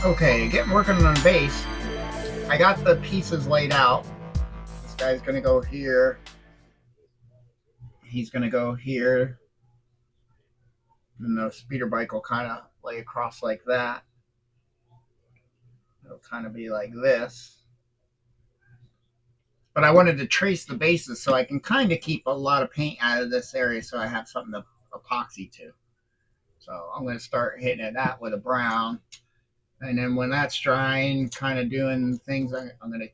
Okay, getting working on the base. I got the pieces laid out. This guy's gonna go here. He's gonna go here. And the speeder bike will kind of lay across like that. It'll kind of be like this. But I wanted to trace the bases so I can kind of keep a lot of paint out of this area so I have something to epoxy to. So I'm going to start hitting it that with a brown. And then when that's drying, kind of doing things, I'm going to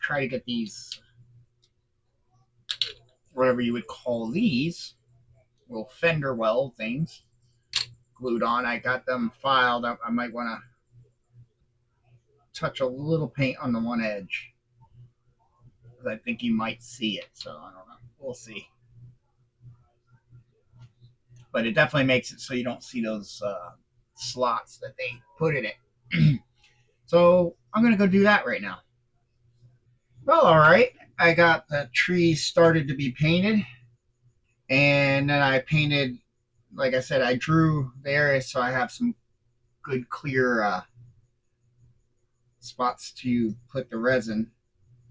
try to get these, whatever you would call these, little fender well things glued on. I got them filed. I might want to touch a little paint on the one edge. I think you might see it, so I don't know. We'll see. But it definitely makes it so you don't see those slots that they put in it. So I'm going to go do that right now. Well, all right. I got the trees started to be painted, and then I painted, like I said, I drew the area so I have some good clear spots to put the resin,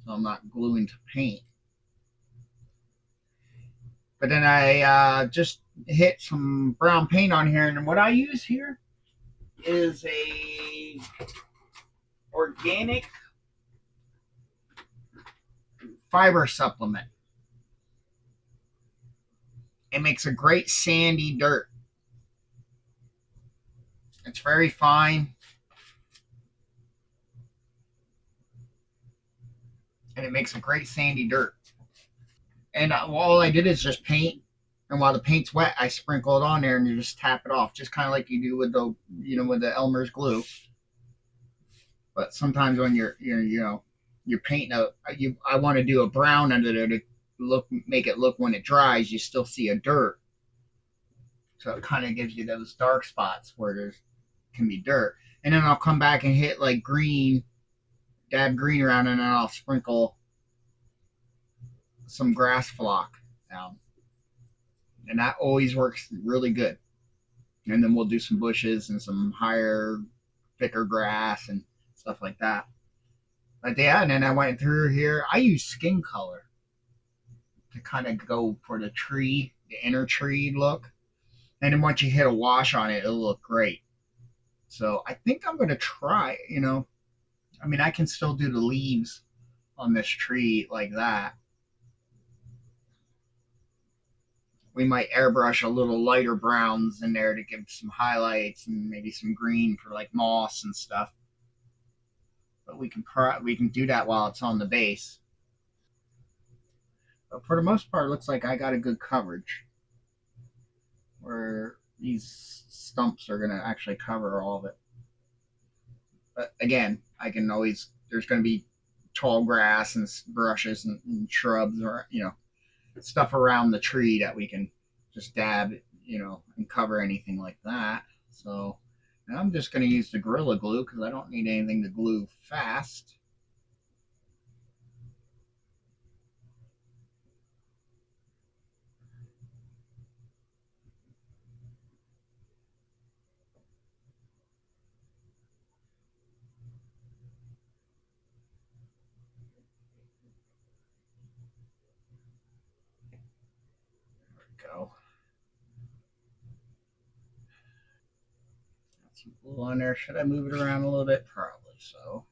so I'm not gluing to paint. But then I just hit some brown paint on here, and what I use here is a organic fiber supplement. It makes a great sandy dirt. It's very fine, and it makes a great sandy dirt. And all I did is just paint, and while the paint's wet, I sprinkle it on there, and you just tap it off, just kind of like you do with the with the Elmer's glue. But sometimes when you're painting I want to do a brown under there to make it look when it dries, you still see a dirt, so it kind of gives you those dark spots where there can be dirt. And then I'll come back and hit like green, dab green around, and then I'll sprinkle some grass flock down, and that always works really good. And then we'll do some bushes and some higher, thicker grass and stuff like that. But yeah, and then I went through here. I use skin color to kind of go for the tree, the inner tree look. And then once you hit a wash on it, it'll look great. So I think I'm going to try, I mean, I can still do the leaves on this tree like that. We might airbrush a little lighter browns in there to give some highlights and maybe some green for like moss and stuff. But we can do that while it's on the base. But for the most part, it looks like I got a good coverage where these stumps are going to actually cover all of it. But again, I can always, there's going to be tall grass and brushes and shrubs or, stuff around the tree that we can just dab, and cover anything like that. So I'm just going to use the Gorilla Glue because I don't need anything to glue fast. There we go. Got some glue on there. Should I move it around a little bit? Probably so.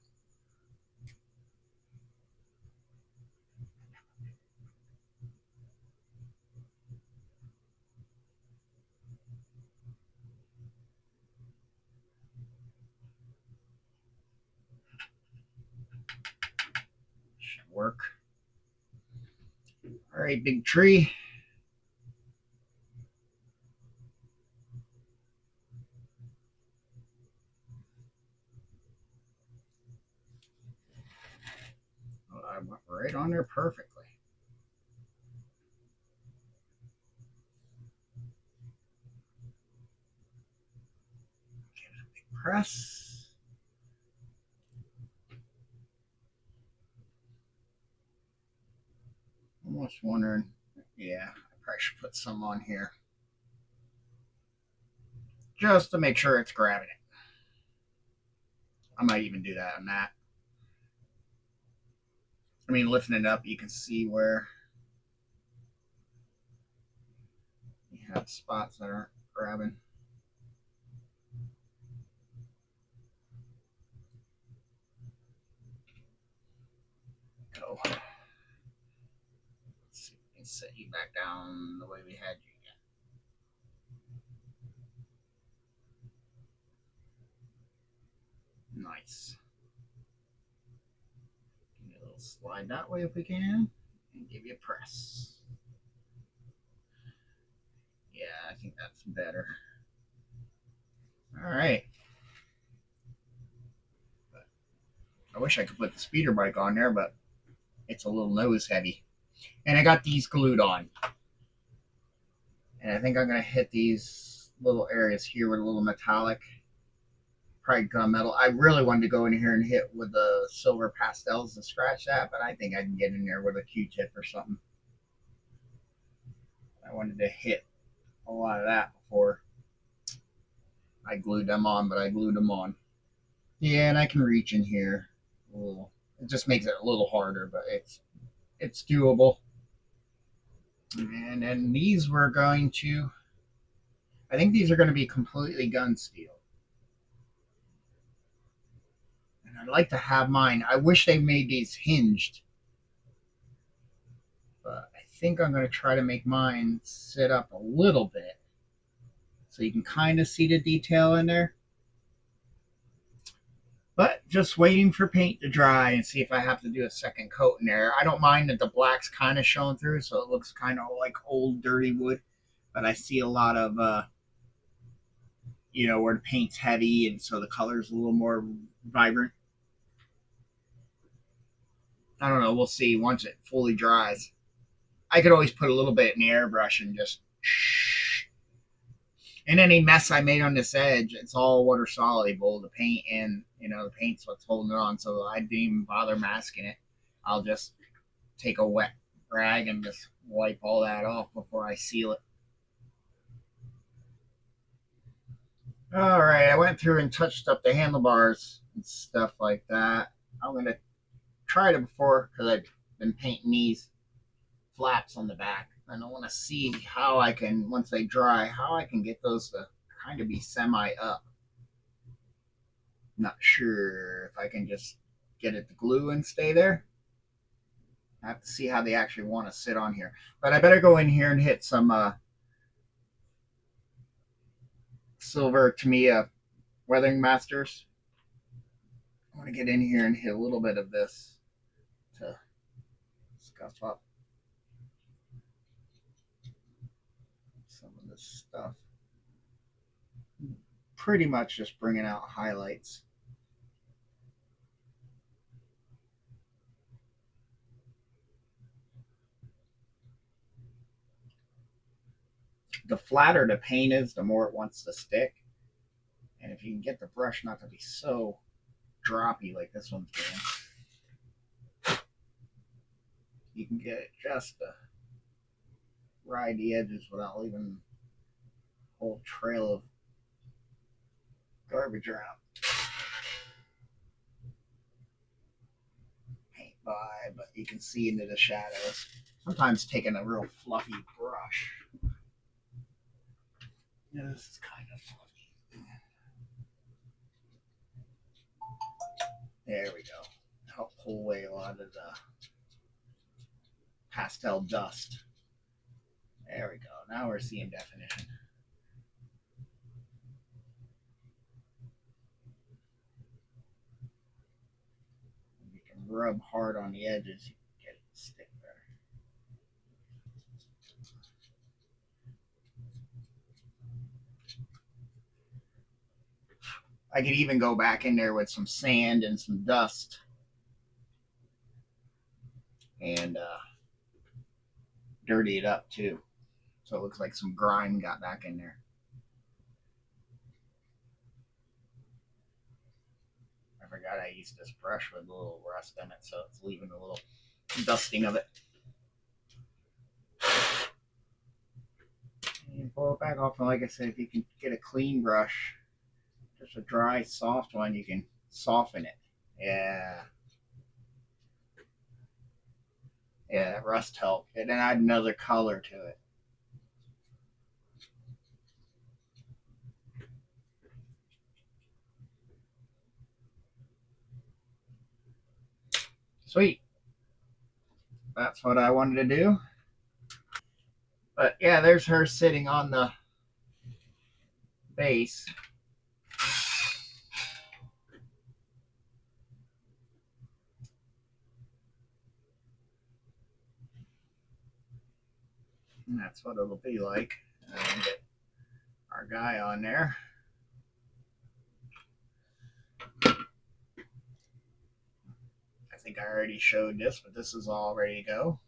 Should work. All right, big tree. Oh, I went right on there perfectly. Give it a big press. Almost wondering, yeah, I probably should put some on here just to make sure it's grabbing it. I might even do that on that. I mean, lifting it up, you can see where you have spots that aren't grabbing. Go. Let's see if we can set you back down the way we had you. Nice. Give me a little slide that way if we can, and give you a press. Yeah, I think that's better. All right. I wish I could put the speeder bike on there, but it's a little nose heavy. And I got these glued on. And I think I'm going to hit these little areas here with a little metallic, probably gunmetal. I really wanted to go in here and hit with the silver pastels to scratch that, but I think I can get in there with a Q-tip or something. I wanted to hit a lot of that before I glued them on, but I glued them on. Yeah, and I can reach in here a little. It just makes it a little harder, but it's doable. And then these we're going to, I think these are going to be completely gun steel. And I'd like to have mine. I wish they made these hinged, but I think I'm going to try to make mine sit up a little bit so you can kind of see the detail in there. But just waiting for paint to dry and see if I have to do a second coat in there. I don't mind that the black's kind of showing through, so it looks kind of like old dirty wood. But I see a lot of, where the paint's heavy and so the color's a little more vibrant. I don't know. We'll see once it fully dries. I could always put a little bit in the airbrush and just and any mess I made on this edge, it's all water soluble, the paint, and the paint's what's holding it on, so I didn't even bother masking it. I'll just take a wet rag and just wipe all that off before I seal it. All right, I went through and touched up the handlebars and stuff like that. I'm gonna try it before because I've been painting these flaps on the back, and I want to see how I can, once they dry, how I can get those to kind of be semi up. Not sure if I can just get it to glue and stay there. I have to see how they actually want to sit on here. But I better go in here and hit some silver Tamiya weathering masters. I want to get in here and hit a little bit of this to scuff up some of this stuff. Pretty much just bringing out highlights. The flatter the paint is, the more it wants to stick. And if you can get the brush not to be so droppy like this one's doing, you can get it just to ride the edges without leaving a whole trail of garbage around. Paint by, but you can see into the shadows. Sometimes taking a real fluffy brush. Yeah, this is kind of fluffy. There we go. Help pull away a lot of the pastel dust. There we go. Now we're seeing definition. You can rub hard on the edges. You can get it to stick better. I could even go back in there with some sand and some dust and dirty it up too. So it looks like some grime got back in there. I forgot I used this brush with a little rust in it, so it's leaving a little dusting of it. And pull it back off, and like I said, if you can get a clean brush, just a dry, soft one, you can soften it. Yeah. Yeah, that rust helped. And then add another color to it. Sweet. That's what I wanted to do. But yeah, there's her sitting on the base. And that's what it'll be like. And get our guy on there. I think I already showed this, but this is all ready to go.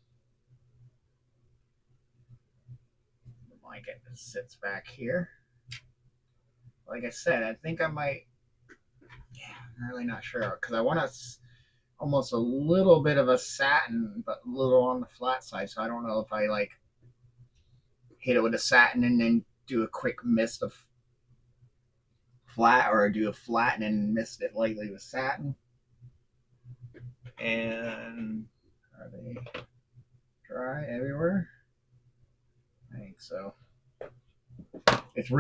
The blanket sits back here. Like I said, I think I might. Yeah, I'm really not sure because I want to almost a little bit of a satin, but a little on the flat side. So I don't know if I like hit it with a satin and then do a quick mist of flat, or do a flat and then mist it lightly with satin. And are they dry everywhere? I think so. It's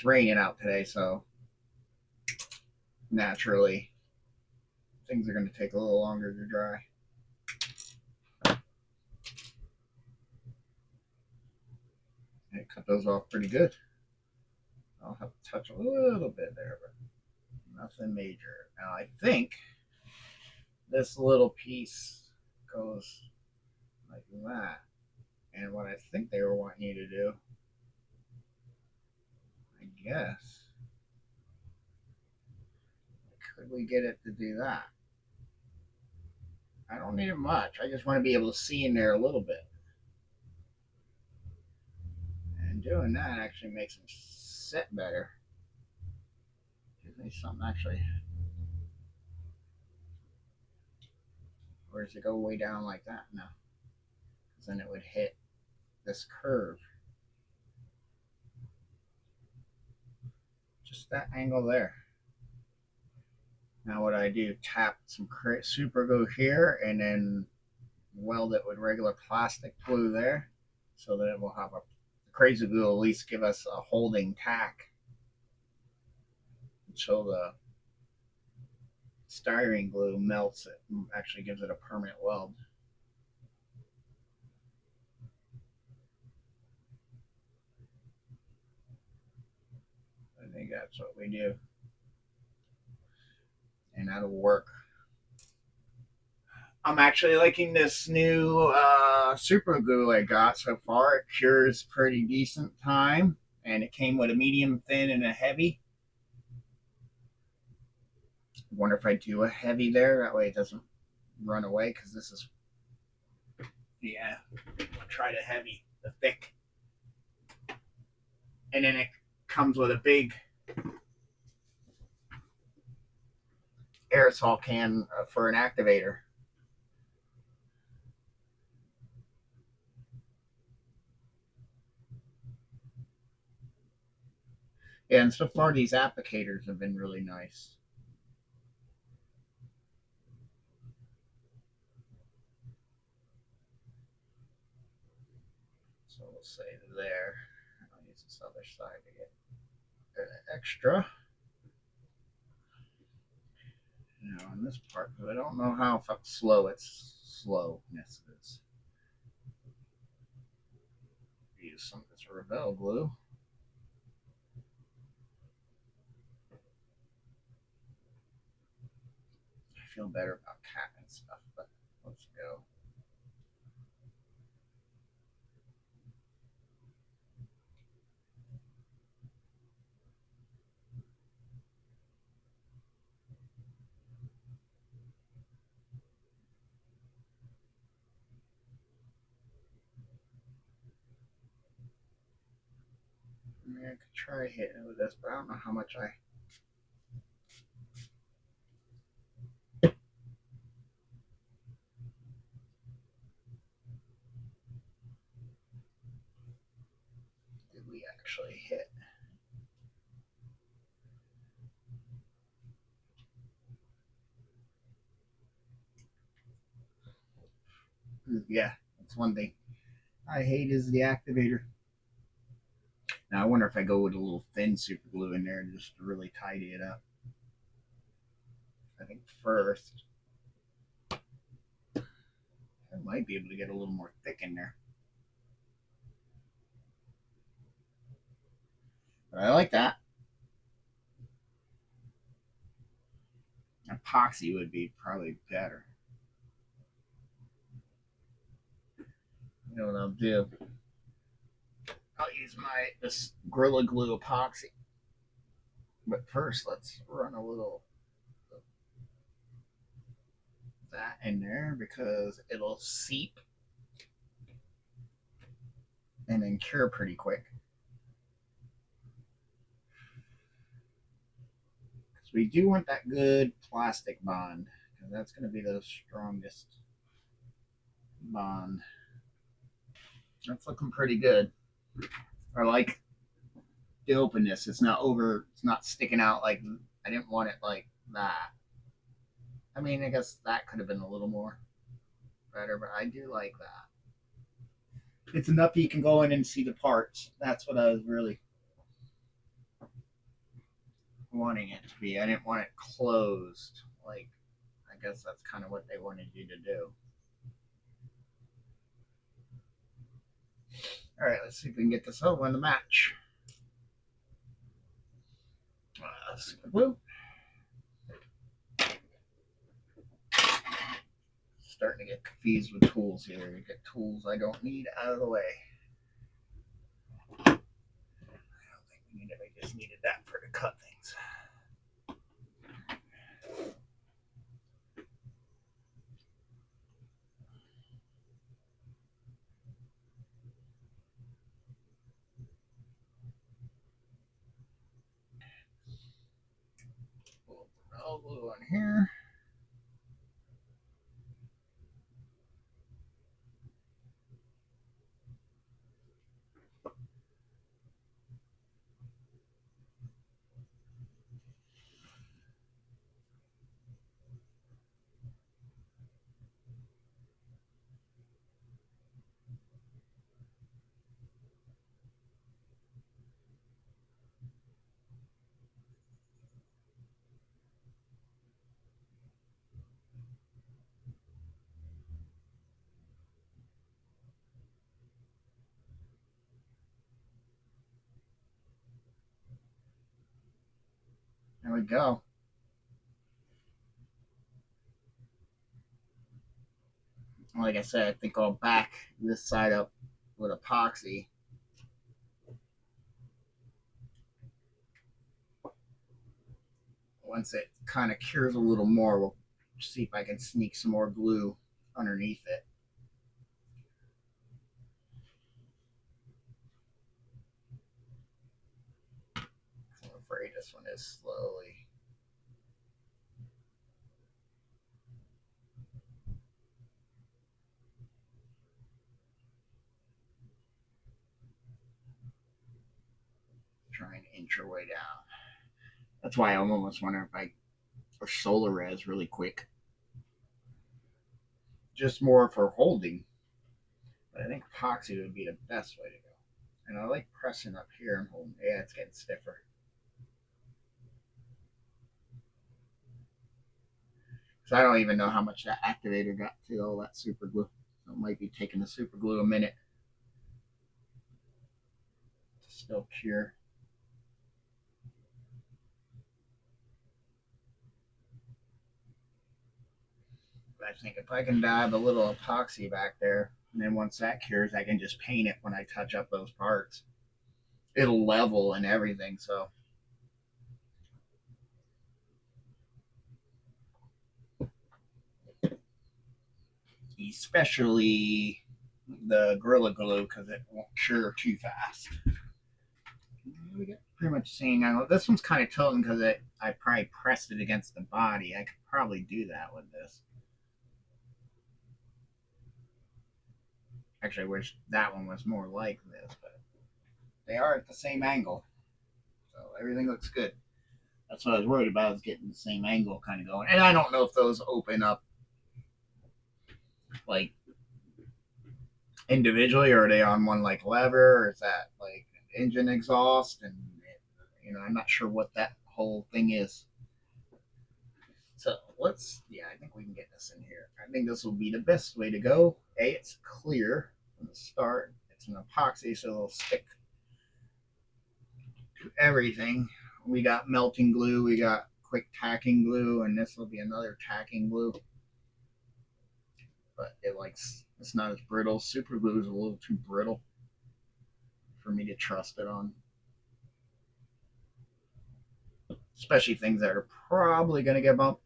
raining out today, so naturally things are going to take a little longer to dry. I cut those off pretty good. I'll have to touch a little bit there, but nothing major. Now I think this little piece goes like that. And what I think they were wanting you to do, I guess, could we get it to do that? I don't need it much. I just want to be able to see in there a little bit. And doing that actually makes them sit better. Gives me something actually. Or does it go way down like that? No. Because then it would hit this curve. Just that angle there. Now what I do, tap some super glue here and then weld it with regular plastic glue there so that it will have a crazy glue will at least give us a holding tack until the styrene glue melts it and actually gives it a permanent weld. I think that's what we do. And that'll work. I'm actually liking this new super glue I got so far. It cures pretty decent time, and it came with a medium, thin, and a heavy. I wonder if I do a heavy there. That way it doesn't run away because this is, yeah, I'll try the heavy, the thick. And then it comes with a big aerosol can for an activator. And so far, these applicators have been really nice. So we'll say there. I'll use this other side to get extra. Now on this part, because I don't know how slow its slowness is. Use some of this Revell glue. I feel better about capping stuff, but let's go. I mean, I could try hitting it with this, but I don't know how much I. Did we actually hit? Yeah, that's one thing I hate is the activator. Now I wonder if I go with a little thin super glue in there just to really tidy it up. I think first I might be able to get a little more thick in there. But I like that. Epoxy would be probably better. You know what I'll do? I'll use this Gorilla Glue epoxy. But first, let's run a little of that in there because it'll seep and then cure pretty quick. Because we do want that good plastic bond, because that's going to be the strongest bond. That's looking pretty good. I like the openness. It's not over. It's not sticking out like I didn't want it like that. I mean, I guess that could have been a little more better, but I do like that. It's enough you can go in and see the parts. That's what I was really wanting it to be. I didn't want it closed. Like, I guess that's kind of what they wanted you to do. All right, let's see if we can get this over in the match. Super glue. Starting to get confused with tools here. Get tools I don't need out of the way. I don't think we needed. I just needed that for to cut things. Pull the elbow on here. There we go. Like I said, I think I'll back this side up with epoxy. Once it kind of cures a little more, we'll see if I can sneak some more glue underneath it. I'm afraid this one is slowly. Trying to inch your way down. That's why I'm almost wondering if I push solar res really quick. Just more for holding. But I think epoxy would be the best way to go. And I like pressing up here and holding. Yeah, it's getting stiffer. So I don't even know how much that activator got to all that super glue. So it might be taking the super glue a minute to still cure. But I think if I can dab a little epoxy back there, and then once that cures, I can just paint it when I touch up those parts. It'll level and everything. So especially the Gorilla Glue because it won't cure too fast. We get pretty much seeing angle. This one's kind of tilting because I probably pressed it against the body. I could probably do that with this. Actually, I wish that one was more like this, but they are at the same angle, so everything looks good. That's what I was worried about, is getting the same angle kind of going. And I don't know if those open up like individually, or are they on one like lever, or is that like engine exhaust? And I'm not sure what that whole thing is. So yeah, I think we can get this in here. I think this will be the best way to go. It's clear from the start. It's an epoxy, so it'll stick to everything. We got melting glue, we got quick tacking glue, and this will be another tacking glue. But it's not as brittle. Super glue is a little too brittle for me to trust it on, especially things that are probably going to get bumped.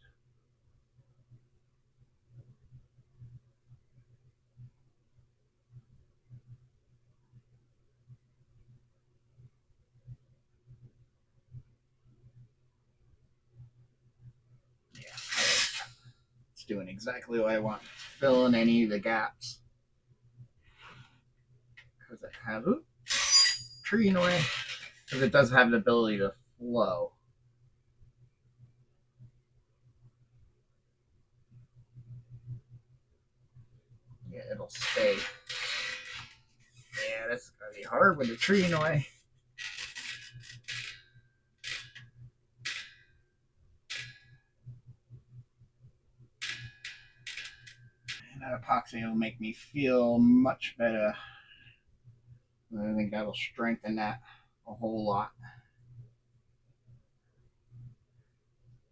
Yeah, it's doing exactly what I want. Filling any of the gaps because it has tree in a way, because it does have the ability to flow. Yeah, it'll stay. Yeah, that's gonna be hard with the tree in a way. And that epoxy will make me feel much better. I think that'll strengthen that a whole lot.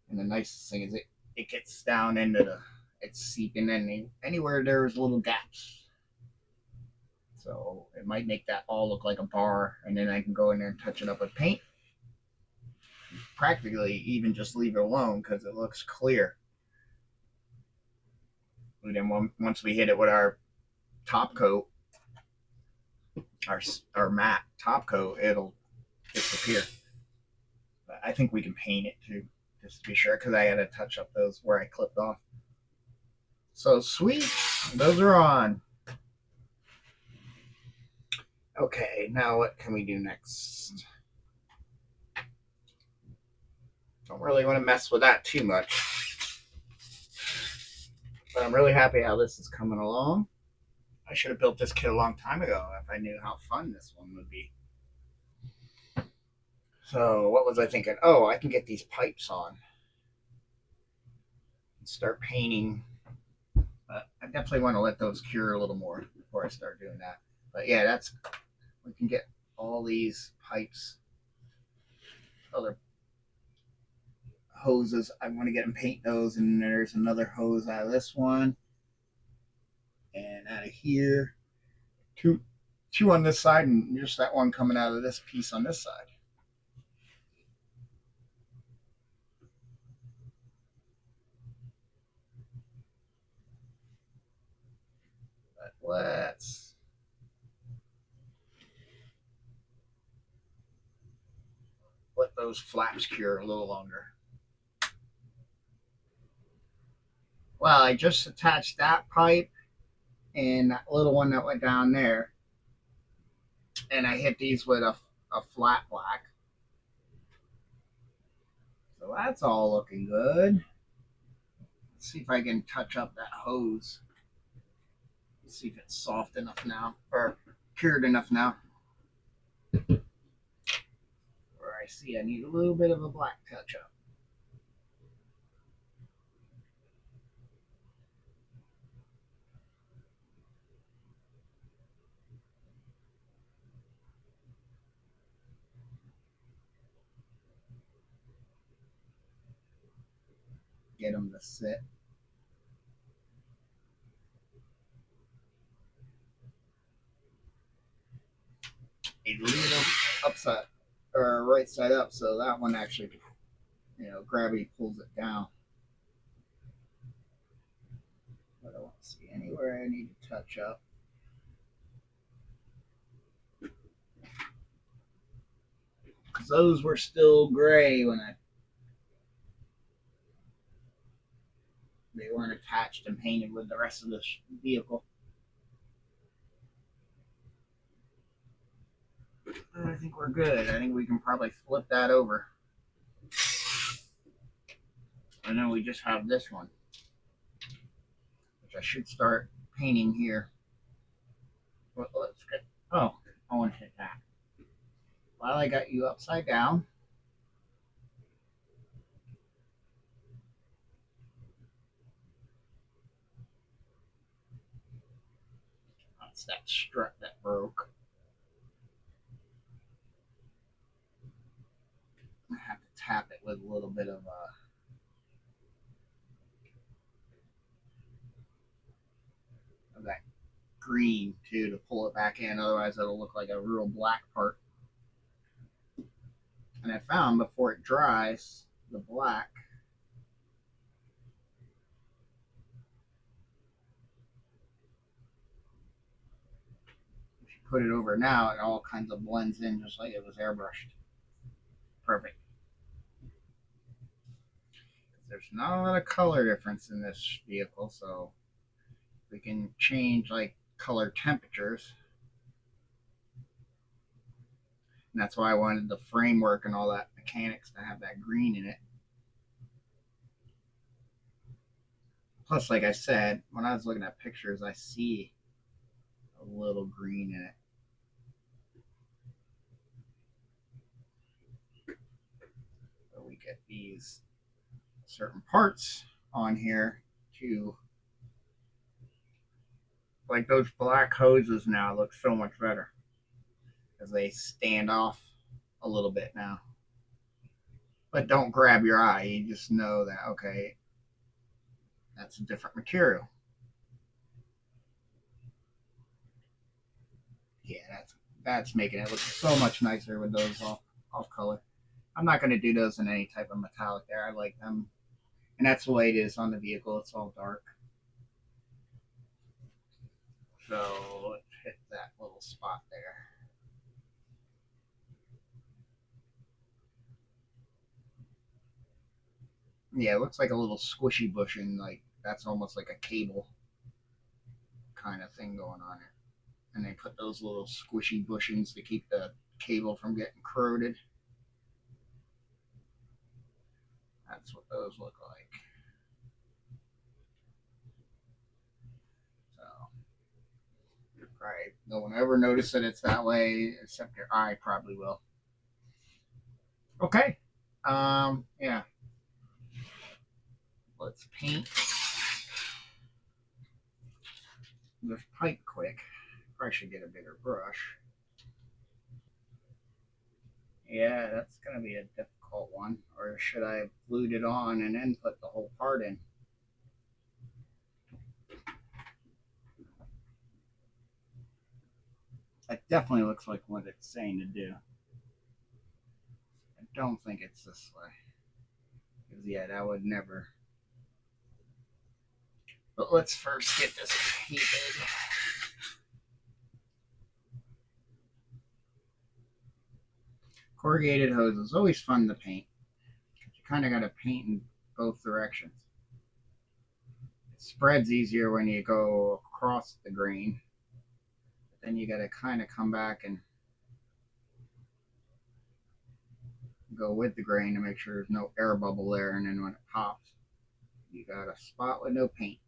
And the nicest thing is it gets down into it's seeping in anywhere there's little gaps. So it might make that all look like a bar, and then I can go in there and touch it up with paint. Practically even just leave it alone because it looks clear. And then once we hit it with our top coat, our matte top coat, it'll disappear. But I think we can paint it too, just to be sure, because I had to touch up those where I clipped off. So sweet, those are on. Okay, now what can we do next? Don't really want to mess with that too much. But I'm really happy how this is coming along. I should have built this kit a long time ago if I knew how fun this one would be. So what was I thinking? Oh, I can get these pipes on and start painting. But I definitely want to let those cure a little more before I start doing that. But yeah, we can get all these pipes, other hoses. I want to get them paint those, and there's another hose out of this one and out of here. Two on this side, and just that one coming out of this piece on this side. But let's let those flaps cure a little longer. Well, I just attached that pipe and that little one that went down there, and I hit these with a flat black. So that's all looking good. Let's see if I can touch up that hose. Let's see if it's soft enough now, or cured enough now. Where I see I need a little bit of a black touch up. Get them to sit. A little upside or right side up, so that one actually, gravity pulls it down. But I don't see anywhere I need to touch up. Because those were still gray when they weren't attached and painted with the rest of the vehicle. I think we're good. I think we can probably flip that over. And then we just have this one, which I should start painting here. let's get. Oh, I want to hit that. While I got you upside down, that's that strut that broke. I have to tap it with a little bit of that green too to pull it back in. Otherwise, it'll look like a real black part. And I found before it dries, the black, if you put it over now, it all kinds of blends in just like it was airbrushed. Perfect. There's not a lot of color difference in this vehicle, so we can change like color temperatures. And that's why I wanted the framework and all that mechanics to have that green in it. Plus, like I said, when I was looking at pictures, I see a little green in it. So we get these certain parts on here to, like those black hoses now look so much better because they stand off a little bit now. But don't grab your eye. You just know that, okay, that's a different material. Yeah, that's making it look so much nicer with those off color. I'm not going to do those in any type of metallic there. I like them. And that's the way it is on the vehicle. It's all dark. So let's hit that little spot there. Yeah, it looks like a little squishy bushing. Like that's almost like a cable kind of thing going on it. And they put those little squishy bushings to keep the cable from getting corroded. That's what those look like. So right, no one ever noticed that it's that way except your eye probably will. Okay. Yeah. Let's paint this pipe quick. Probably should get a bigger brush. Yeah, that's gonna be a difficult one. Or should I have glued it on and then put the whole part in? It definitely looks like what it's saying to do. I don't think it's this way. Because yeah, that would never. But let's first get this painted. Corrugated hose is always fun to paint. You kind of got to paint in both directions. It spreads easier when you go across the grain. But then you got to kind of come back and go with the grain to make sure there's no air bubble there. And then when it pops, you got a spot with no paint.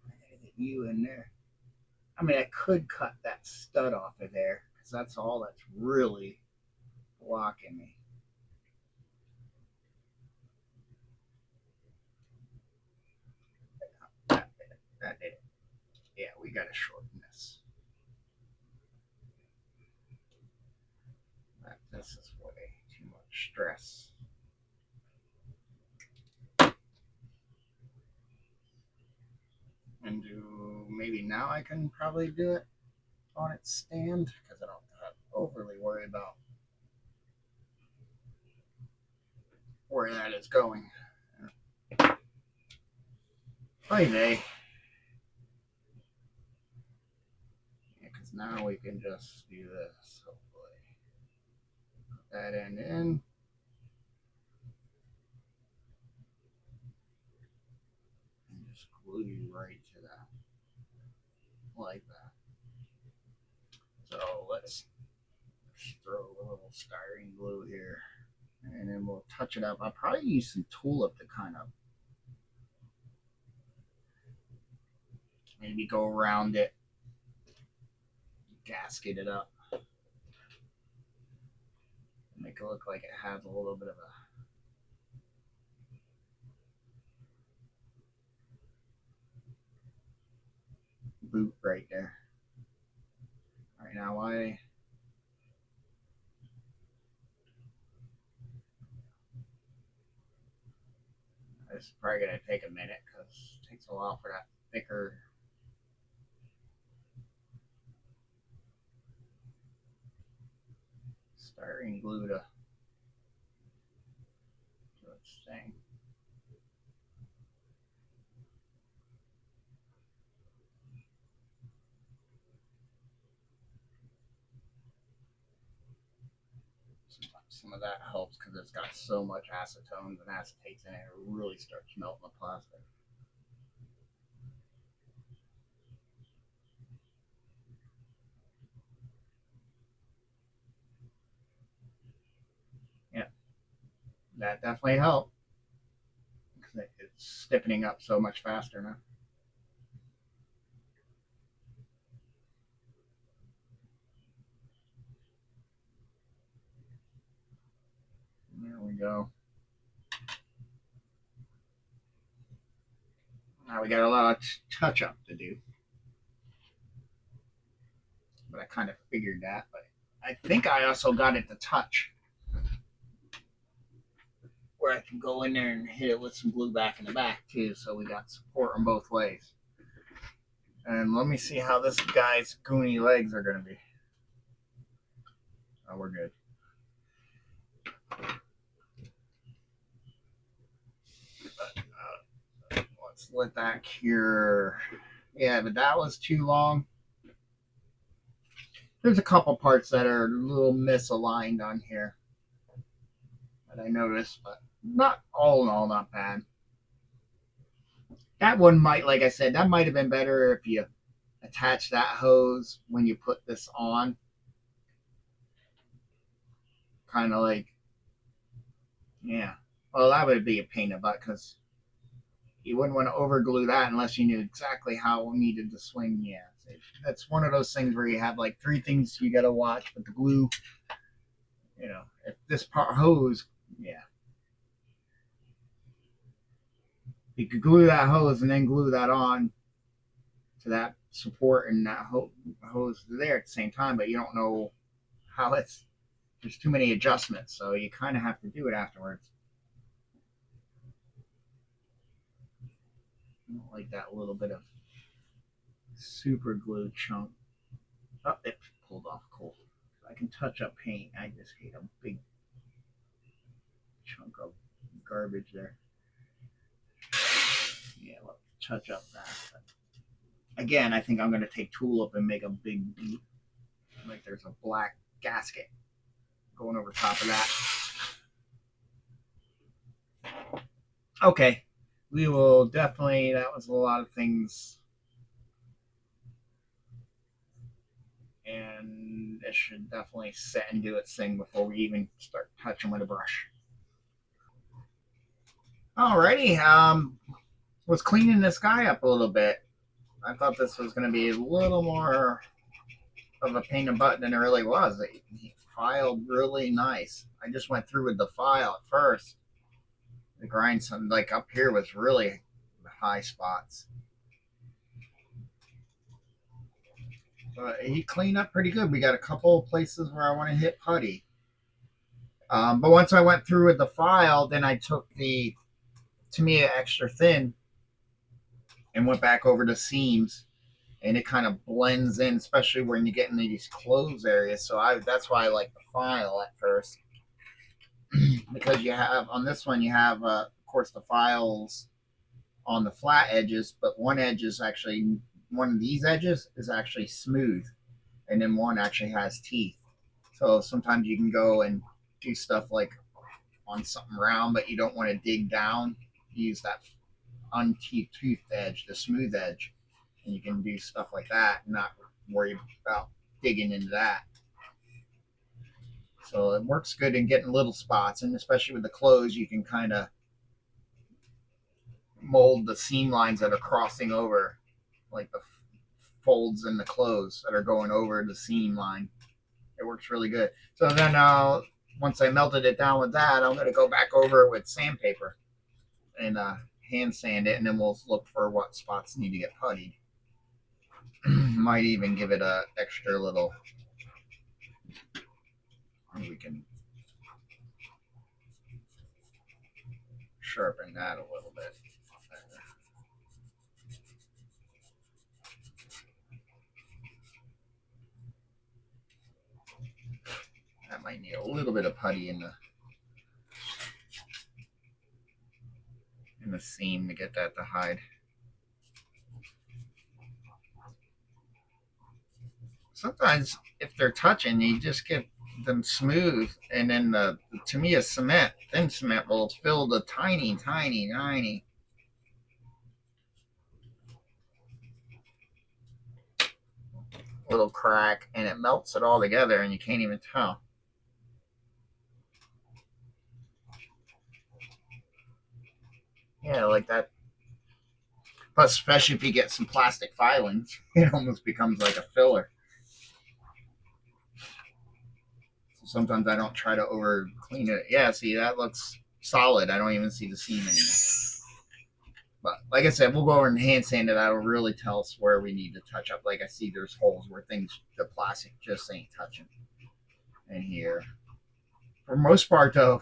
I gotta get you in there. I mean, I could cut that stud off of there because that's all that's really blocking me. That did it. Yeah, we gotta shorten this. This is way too much stress. And do maybe now I can probably do it on its stand because I don't have to overly worry about where that is going. Friday. Yeah, because now we can just do this, hopefully. Put that end in. And just glue you right to that. Like that. So let's throw a little styrene glue here. And then we'll touch it up. I'll probably use some tulip to kind of maybe go around it, gasket it up, make it look like it has a little bit of a boot right there. All right, now this is probably gonna take a minute because it takes a while for that thicker styrene glue to do its thing. Some of that helps because it's got so much acetones and acetates in it, it really starts melting the plastic. Yeah, that definitely helped because it's stiffening up so much faster now. There we go. Now we got a lot of touch up to do, but I kind of figured that. But I think I also got it to touch where I can go in there and hit it with some glue back in the back too, so we got support on both ways. And let me see how this guy's goony legs are going to be. Oh, we're good. Let's let that cure. Yeah, but that was too long. There's a couple parts that are a little misaligned on here that I noticed, but not all in all, not bad. That one might, like I said, that might have been better if you attach that hose when you put this on. Kind of like, yeah. Well, that would be a pain in the butt because you wouldn't want to overglue that unless you knew exactly how it needed to swing. Yeah, that's one of those things where you have like three things you got to watch, but the glue, if this part hose, yeah, you could glue that hose and then glue that on to that support and that hose there at the same time, but you don't know how it's. There's too many adjustments, so you kind of have to do it afterwards. Like that little bit of super glue chunk. Oh, it pulled off cool. I can touch up paint. I just hate a big chunk of garbage there. Yeah, let's touch up that. But again, I think I'm going to take tulip and make a big beat. Like there's a black gasket going over top of that. Okay, we will definitely. That was a lot of things, and it should definitely set and do its thing before we even start touching with a brush. Alrighty, was cleaning this guy up a little bit. I thought this was going to be a little more of a pain in the butt than it really was. He filed really nice. I just went through with the file at first. The grind, some like up here was really high spots. But he cleaned up pretty good. We got a couple of places where I want to hit putty. But once I went through with the file, then I took the Tamiya extra thin and went back over the seams, and it kind of blends in, especially when you get into these closed areas. So that's why I like the file at first, because you have on this one you have, of course, the files on the flat edges, but one edge is actually one of these edges is actually smooth, and then one actually has teeth. So sometimes you can go and do stuff like on something round, but you don't want to dig down. Use that untoothed edge, the smooth edge, and you can do stuff like that and not worry about digging into that. So it works good in getting little spots, and especially with the clothes, you can kind of mold the seam lines that are crossing over like the folds in the clothes that are going over the seam line. It works really good. So then once I melted it down with that, I'm going to go back over it with sandpaper and hand sand it, and then we'll look for what spots need to get puttied. Might even give it a extra little. We can sharpen that a little bit. That might need a little bit of putty in the seam to get that to hide. Sometimes if they're touching, you just get them smooth, and then to me, a cement, thin cement, will fill the tiny little crack, and it melts it all together, and you can't even tell. Yeah, like that. Plus, especially if you get some plastic filings, it almost becomes like a filler. So sometimes I don't try to over clean it. Yeah, see, that looks solid. I don't even see the seam anymore. But like I said, we'll go over and hand sand it. That'll really tell us where we need to touch up. Like I see there's holes where the plastic just ain't touching. And here, for most part though,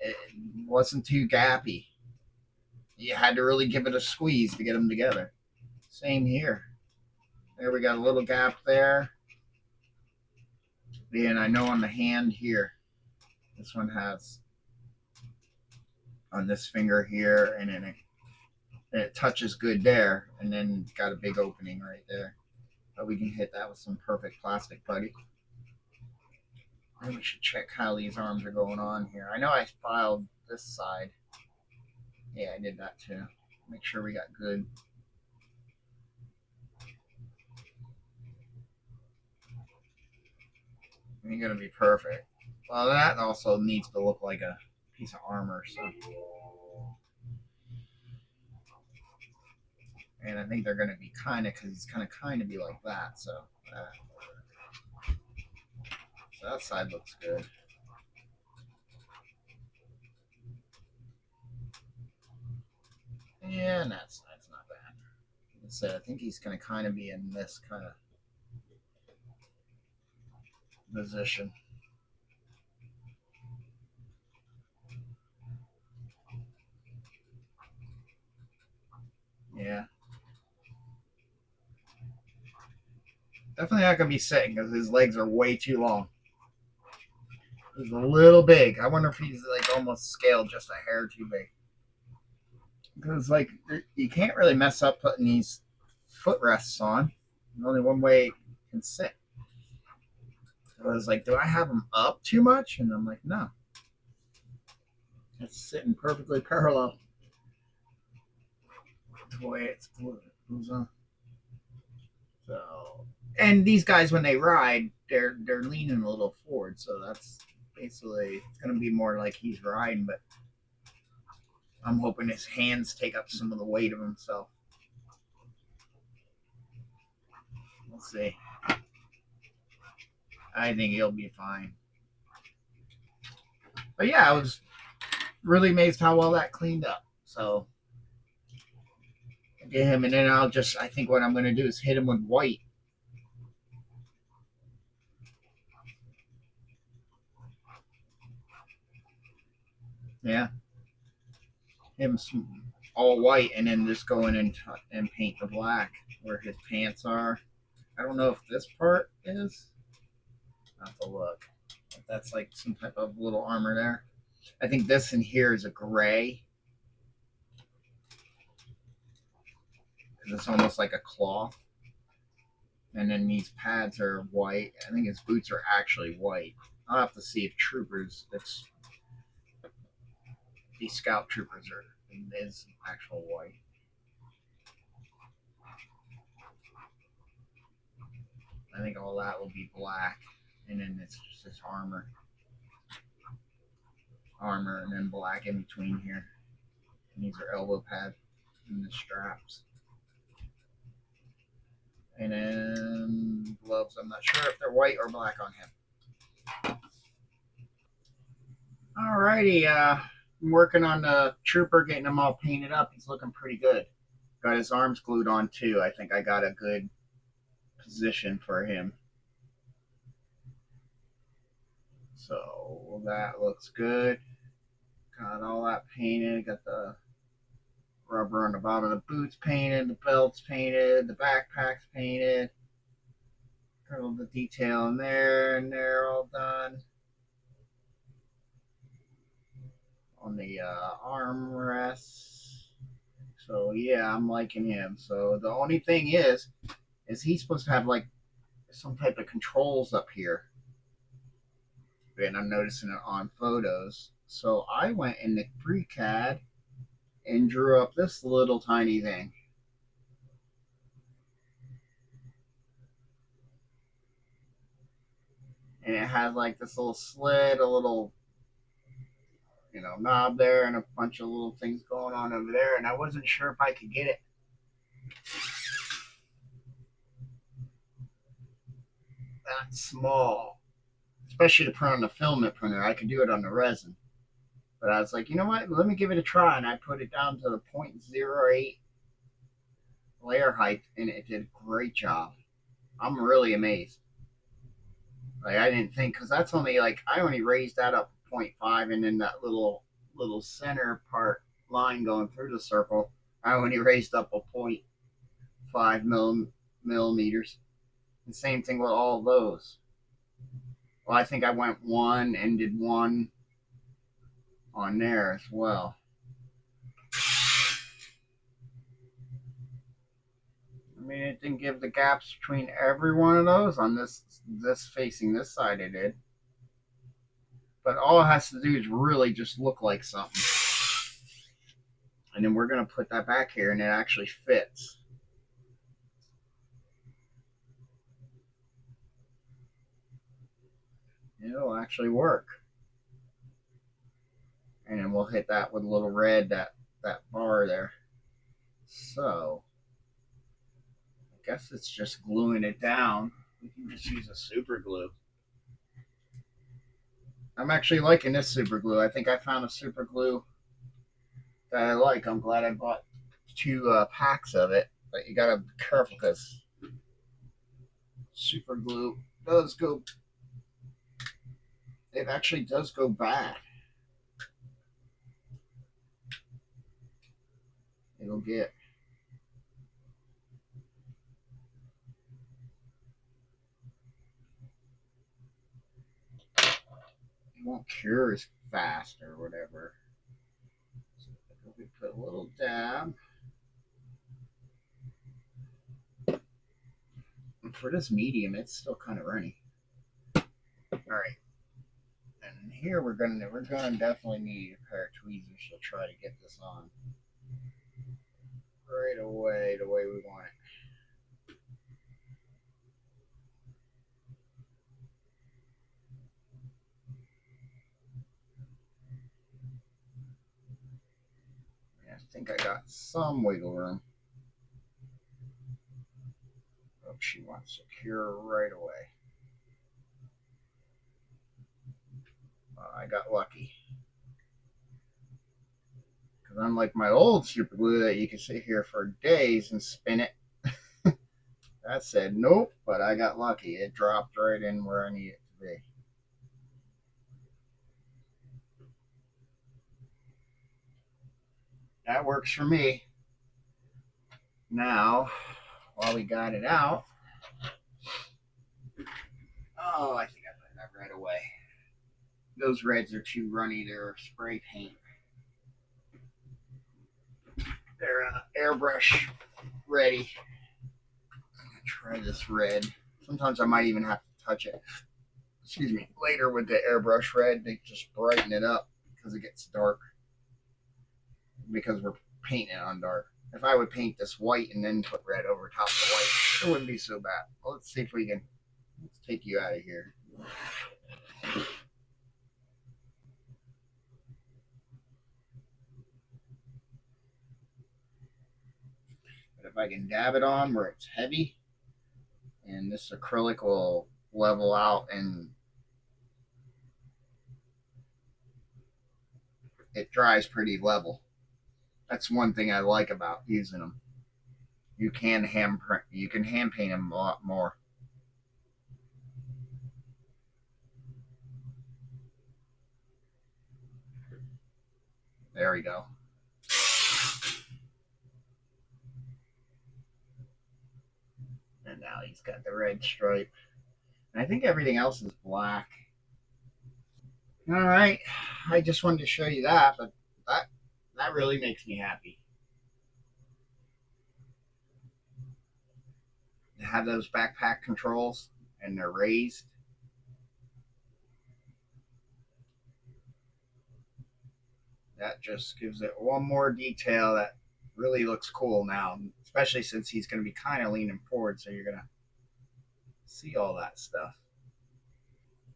it wasn't too gappy. You had to really give it a squeeze to get them together. Same here. There we got a little gap there. And I know on the hand here, this one has on this finger here, and then it touches good there, and then got a big opening right there. But we can hit that with some perfect plastic putty. And we should check how these arms are going on here. I know I filed this side. Yeah, I did that too. Make sure we got good. Ain't gonna be perfect. Well, that also needs to look like a piece of armor. So, and I think they're gonna be because it's gonna kind of be like that. So that side looks good. Yeah, and that side's not bad. Like I said, I think he's gonna kind of be in this kind of position. Yeah. Definitely not going to be sitting because his legs are way too long. He's a little big. I wonder if he's like almost scaled just a hair too big. Because like you can't really mess up putting these footrests on. There's only one way it can sit. So I was like, do I have them up too much? And I'm like, no. It's sitting perfectly parallel to the way it's goes on. So, and these guys when they ride, they're leaning a little forward, so that's basically it's gonna be more like he's riding, but I'm hoping his hands take up some of the weight of himself. We'll see. I think he'll be fine. But yeah, I was really amazed how well that cleaned up. So get him, and then I think what I'm gonna do is hit him with white. Yeah, him all white, and then just go in and paint the black where his pants are. I don't know if this part is. I'll have to look. If that's like some type of little armor there. I think this in here is a gray. Because it's almost like a cloth. And then these pads are white. I think his boots are actually white. I'll have to see if these scout troopers are is actual white. I think all that will be black, and then it's just this armor, and then black in between here. And these are elbow pads and the straps. And then gloves, I'm not sure if they're white or black on him. Alrighty, I'm working on the trooper, getting him all painted up. He's looking pretty good. Got his arms glued on too. I think I got a good position for him. So that looks good. Got all that painted. Got the rubber on the bottom of the boots painted, the belts painted, the backpack's painted. Got all the detail in there, and they're all done. On the armrests. So yeah, I'm liking him. So the only thing is he's supposed to have like some type of controls up here, and I'm noticing it on photos. So I went in the FreeCAD and drew up this little tiny thing. And it has like this little slit, a little, knob there, and a bunch of little things going on over there. And I wasn't sure if I could get it that small, especially to print on the filament printer. I could do it on the resin. But I was like, you know what? Let me give it a try. And I put it down to the 0.08 layer height, and it did a great job. I'm really amazed. Like I didn't think, because that's only like I only raised that up 0.5, and then that little center part line going through the circle, I only raised up a 0.5 millimeters. The same thing with all those. Well, I think I went one and did one on there as well. I mean, it didn't give the gaps between every one of those on this facing this side. It did, but all it has to do is really just look like something. And then we're gonna put that back here, and it actually fits. It'll actually work. And then we'll hit that with a little red, that bar there. So I guess it's just gluing it down. We can just use a super glue. I'm actually liking this super glue. I think I found a super glue that I like. I'm glad I bought two packs of it, but you gotta be careful because super glue does go. It actually does go bad. It'll get. It won't cure as fast or whatever. So we put a little dab. And for this medium, it's still kind of runny. All right. And here we're gonna definitely need a pair of tweezers to try to get this on right away the way we want it. I think I got some wiggle room. Oh, she wants secure right away. I got lucky. Because unlike my old super glue that you can sit here for days and spin it, that said nope, but I got lucky. It dropped right in where I need it to be. That works for me. Now, while we got it out, oh, I think I put that right away. Those reds are too runny. They're spray paint. They're airbrush ready. I'm gonna try this red. Sometimes I might even have to touch it. Excuse me. Later with the airbrush red, they just brighten it up because it gets dark. Because we're painting it on dark. If I would paint this white and then put red over top of the white, it wouldn't be so bad. Well, let's see if we can. Let's take you out of here. But if I can dab it on where it's heavy, this acrylic will level out and it dries pretty level. That's one thing I like about using them. You can hand paint them a lot more. There we go. And now he's got the red stripe. And I think everything else is black. All right, I just wanted to show you that, but that that really makes me happy to have those backpack controls and they're raised. That just gives it one more detail that really looks cool now, especially since he's going to be kind of leaning forward, so you're going to see all that stuff.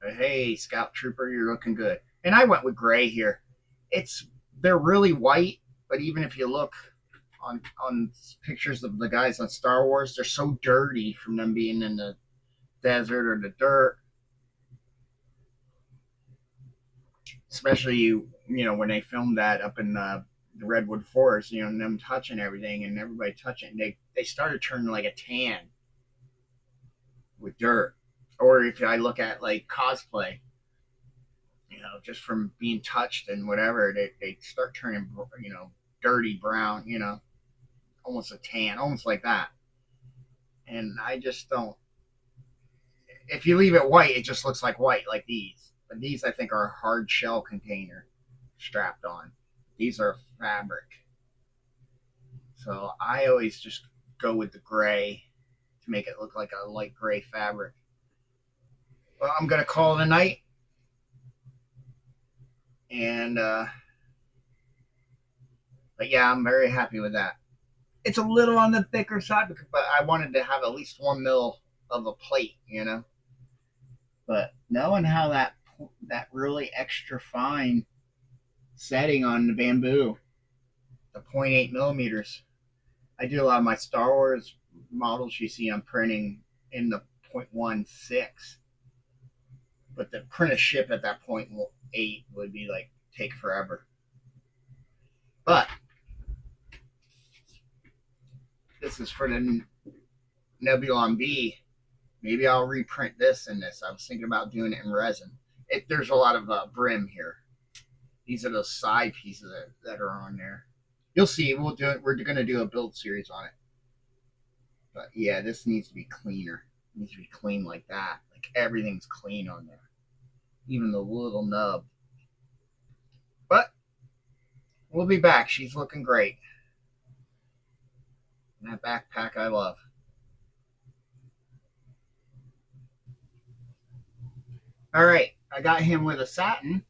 But hey, Scout Trooper, you're looking good. And I went with gray here. It's they're really white, but even if you look on pictures of the guys on Star Wars, they're so dirty from them being in the desert or the dirt. Especially when they filmed that up in the redwood forest, and them touching everything and everybody touching, they started turning like a tan with dirt. Or if I look at like cosplay, just from being touched and whatever, they start turning dirty brown, almost a tan, almost like that. And I just don't. If you leave it white, it just looks like white, like these. But these, I think, are a hard shell container strapped on. These are fabric. So I always just go with the gray to make it look like a light gray fabric. Well, I'm gonna call it a night, and but yeah, I'm very happy with that. It's a little on the thicker side, but I wanted to have at least 1 mil of a plate. But knowing how that really extra fine setting on the bamboo, the 0.8 millimeters. I do a lot of my Star Wars models you see I'm printing in the 0.16, but the print a ship at that 0.8 would be like take forever. But this is for the Nebulon B. Maybe I'll reprint this in this. I was thinking about doing it in resin. There's a lot of brim here. These are those side pieces that are on there. You'll see. We'll do it. We're going to do a build series on it. But yeah, this needs to be cleaner. It needs to be clean like that. Like everything's clean on there, even the little nub. But we'll be back. She's looking great. And that backpack I love. All right, I got him with a satin,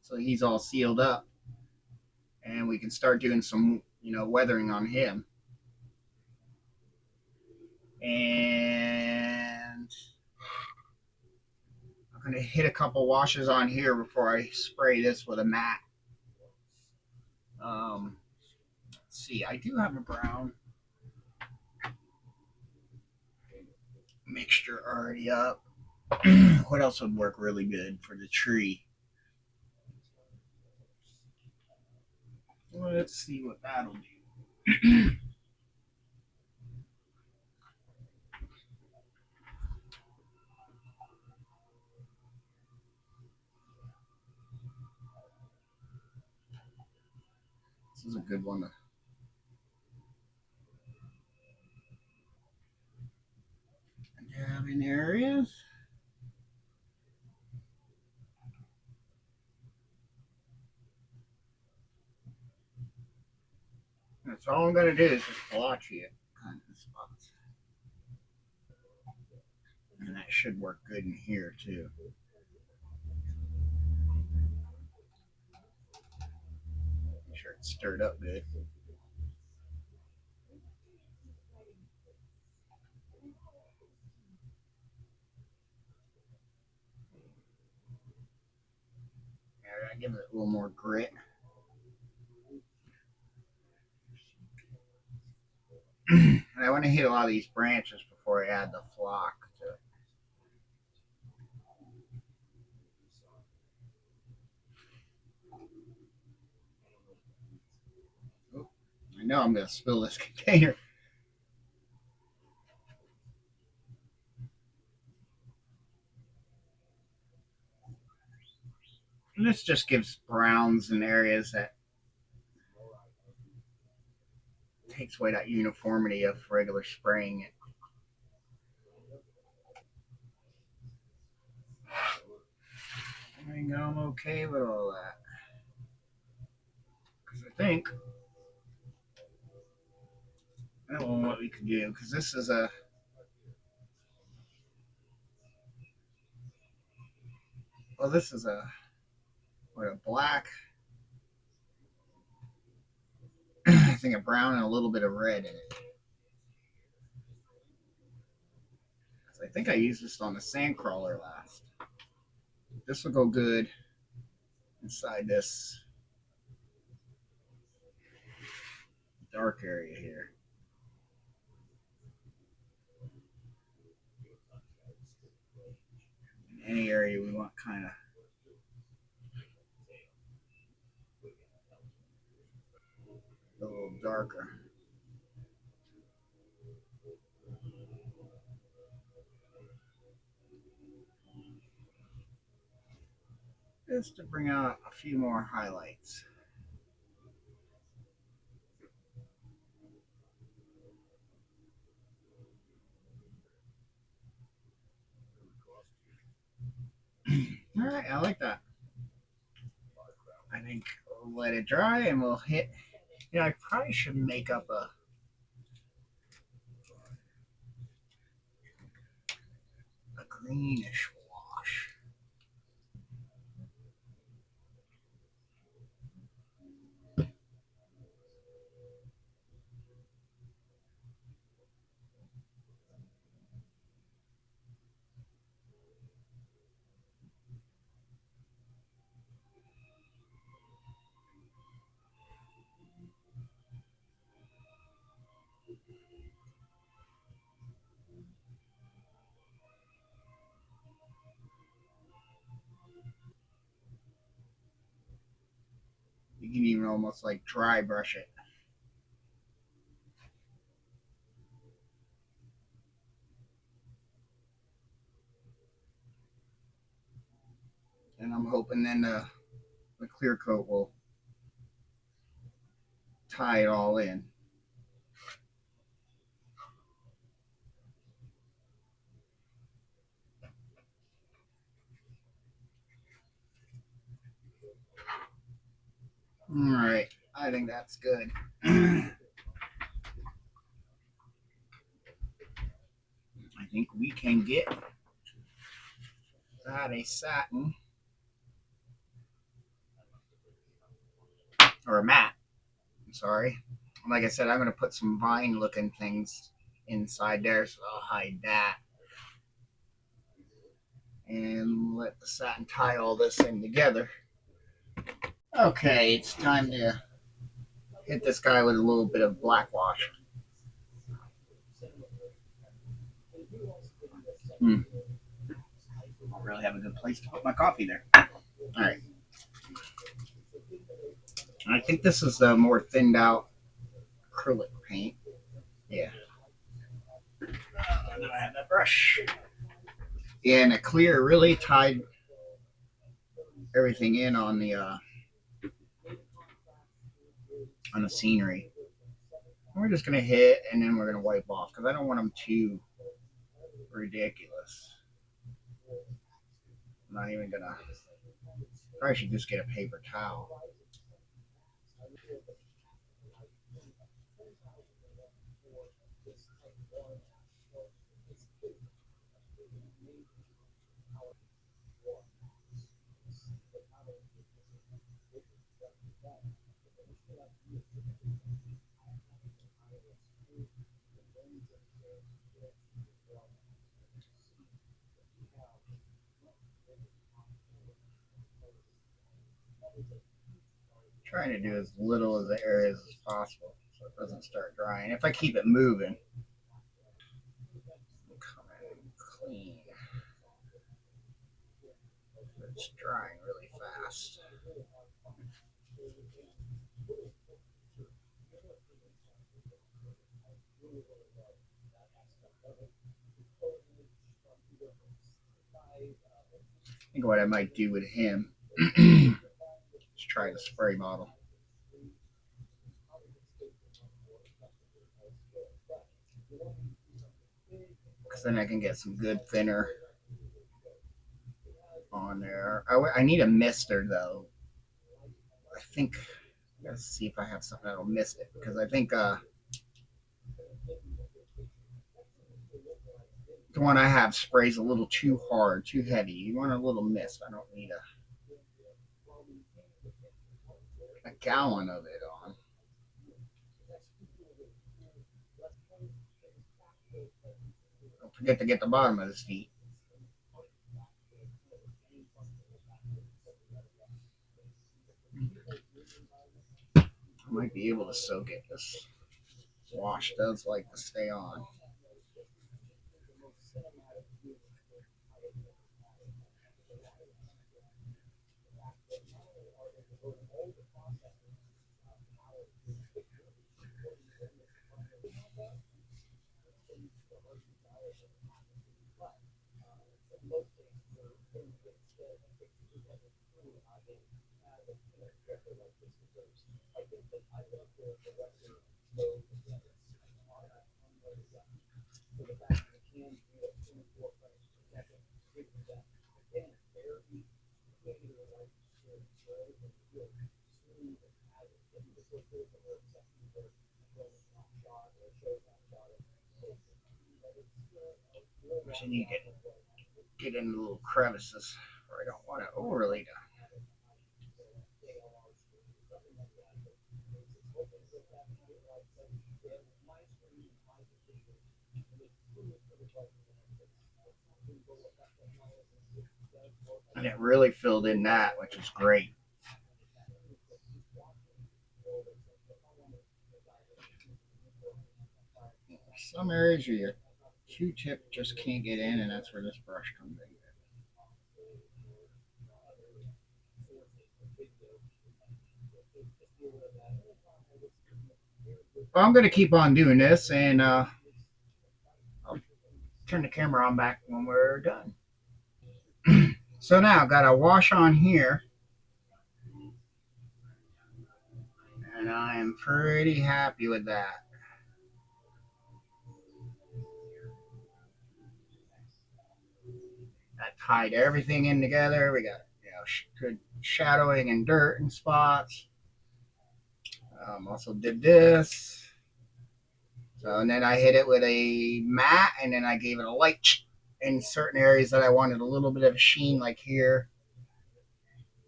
so he's all sealed up, and we can start doing some, weathering on him. And I'm gonna hit a couple washes on here before I spray this with a mat. Let's see, I do have a brown mixture already up. What else would work really good for the tree? Let's see what that'll do. This is a good one to have in areas. That's all I'm gonna do is just blotchy it kind of spots. And that should work good in here too. Make sure it's stirred up good. I give it a little more grit. And I want to hit a lot of these branches before I add the flock to it. Oh, I know I'm going to spill this container. And this just gives browns in areas that takes away that uniformity of regular spraying. I think I'm okay with all that. Because I think, I don't know what we can do. Because this is this is a black, I think a brown and a little bit of red in it. I think I used this on the sand crawler last. This will go good inside this dark area here. In any area we want kind of a little darker. Just to bring out a few more highlights. All right, I like that. I think we'll let it dry and we'll hit. I probably should make up a greenish wash. You can even almost like dry brush it. And I'm hoping then the clear coat will tie it all in. All right, I think that's good. I think we can get that a satin or a matte. I'm sorry. Like I said, I'm going to put some vine looking things inside there, so I'll hide that. And let the satin tie all this in together. Okay, it's time to hit this guy with a little bit of black wash. Hmm. I don't really have a good place to put my coffee there. All right. I think this is the more thinned out acrylic paint. Yeah. And then I have that brush. Yeah, and the clear really tied everything in on the scenery. And we're just gonna hit and then we're gonna wipe off because I don't want them too ridiculous. I'm not even gonna. Probably should just get a paper towel. Trying to do as little of the areas as possible so it doesn't start drying. If I keep it moving, It's drying really fast. I think what I might do with him is try the spray bottle. Because then I can get some good thinner on there. I need a mister though. I think let's see if I have something that'll mist it because I think the one I have sprays a little too hard, too heavy. You want a little mist. I don't need a gallon of it on. Don't forget to get the bottom of the seat. I might be able to soak it. This wash does like to stay on. I need to get into little crevices where I don't want to overly. And it really filled in that, which is great. Some areas your Q-tip just can't get in, and that's where this brush comes in. Well, I'm going to keep on doing this, and I'll turn the camera on back when we're done. So now I've got a wash on here, and I am pretty happy with that. That tied everything in together. We got good shadowing and dirt and spots. Also did this. So and then I hit it with a matte, and then I gave it a light in certain areas that I wanted a little bit of a sheen, like here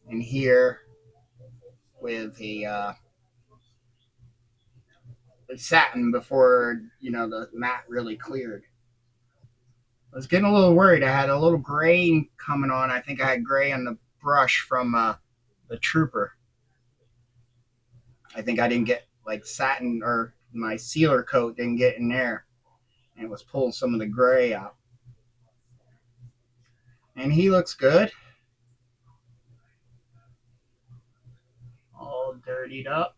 and here, with a satin before the matte really cleared. I was getting a little worried. I had a little gray coming on. I think I had gray on the brush from the Trooper. I think I didn't get like satin, or my sealer coat didn't get in there, and it was pulling some of the gray out. And he looks good, all dirtied up,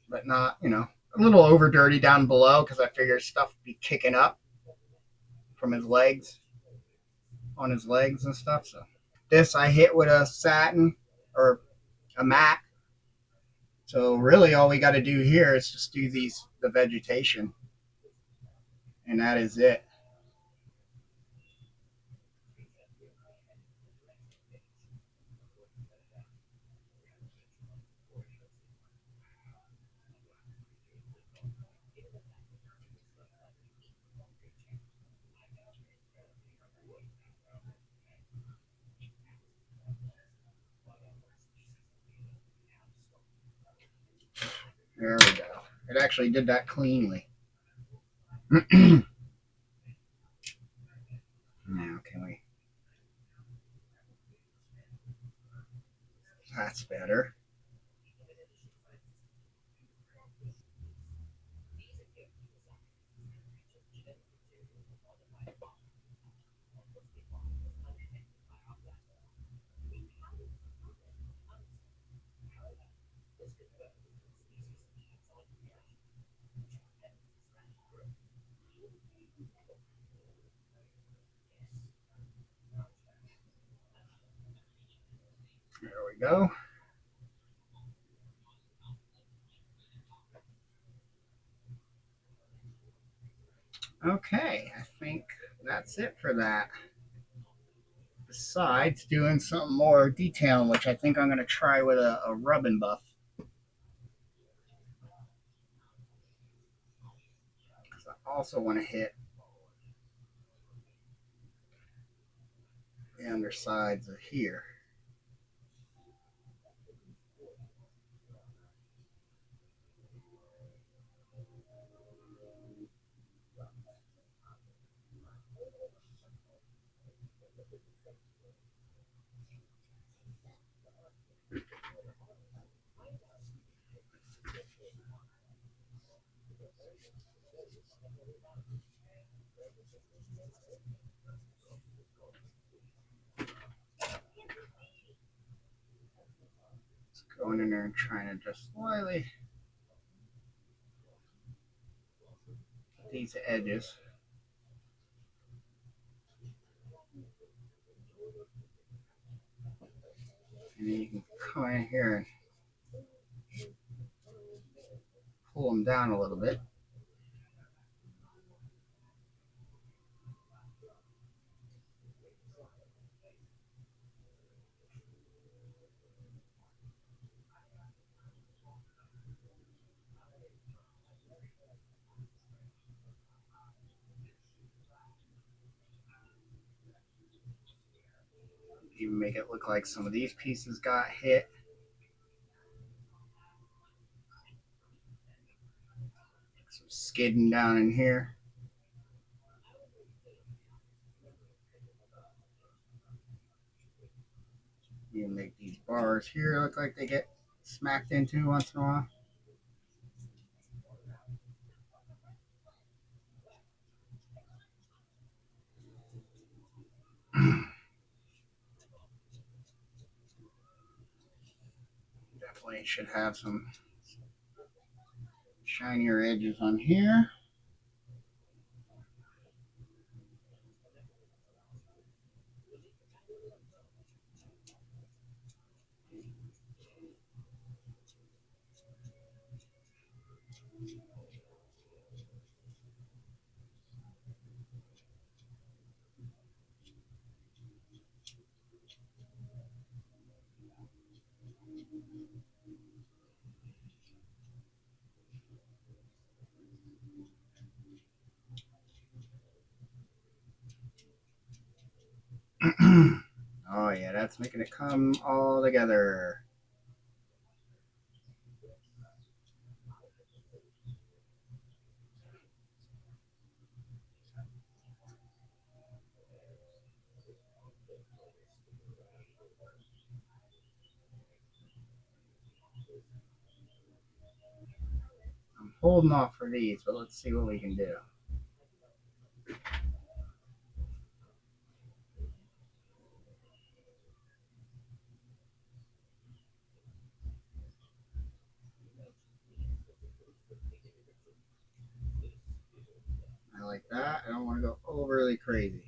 but not, a little over dirty down below because I figured stuff would be kicking up from his legs, on his legs and stuff. So this I hit with a satin or a matte. So really, all we got to do here is just do the vegetation, and that is it. There we go. It actually did that cleanly. Now can we? That's better. There we go. Okay, I think that's it for that. Besides doing something more detailing, which I think I'm going to try with a rub and buff. Because I also want to hit the undersides of here. Just going in there and trying to just slightly these edges. And then you can come in here and pull them down a little bit. Even make it look like some of these pieces got hit. Some skidding down in here. You can make these bars here look like they get smacked into once in a while. Definitely should have some shinier edges on here. Oh yeah, that's making it come all together. I'm holding off for these, but let's see what we can do. I like that. I don't want to go overly crazy.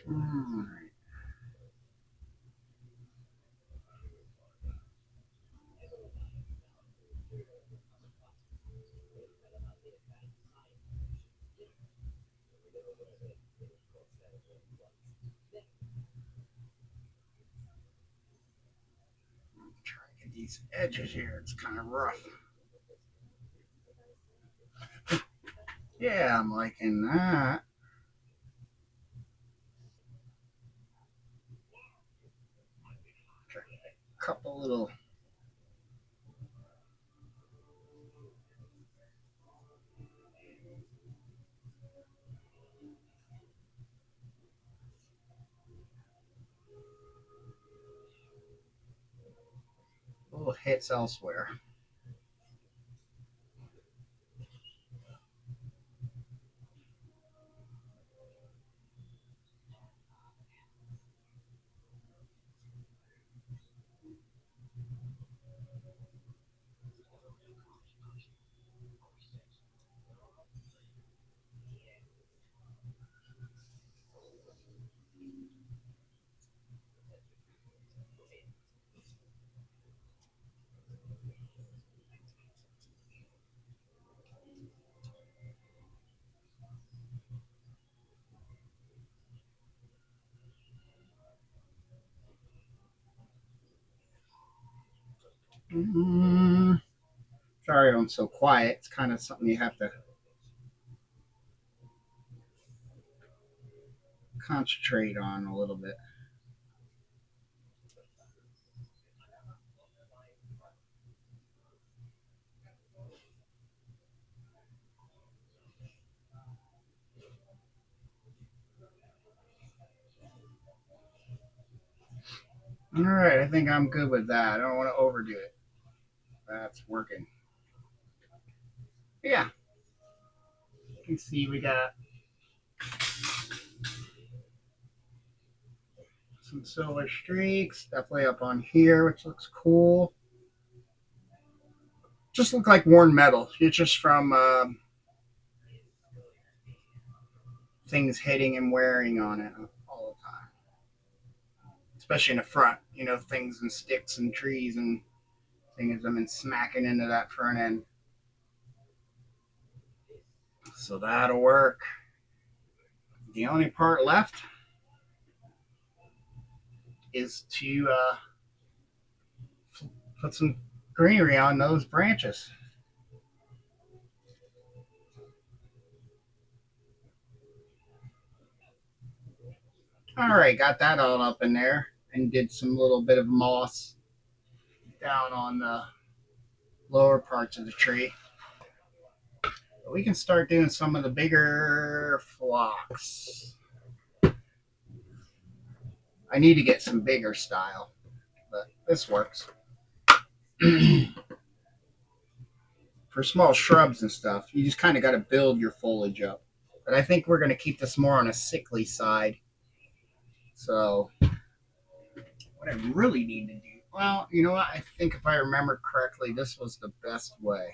All right. Try to get these edges here. It's kind of rough. Yeah, I'm liking that. Try a couple little hits elsewhere. Mm, sorry I'm so quiet. It's kind of something you have to concentrate on a little bit. All right, I think I'm good with that. I don't want to overdo it. That's working. Yeah, you can see we got some silver streaks definitely up on here, which looks cool. Just look like worn metal. It's just from things hitting and wearing on it all the time, especially in the front. You know, things and sticks and trees and things have been smacking into that front end. So that'll work. The only part left is to put some greenery on those branches. All right, got that all up in there and did some little bit of moss down on the lower parts of the tree. But we can start doing some of the bigger flocks. I need to get some bigger style, but this works. For small shrubs and stuff, you just kind of got to build your foliage up. But I think we're going to keep this more on a sickly side. So, what I really need to do, well, you know what? I think if I remember correctly, this was the best way.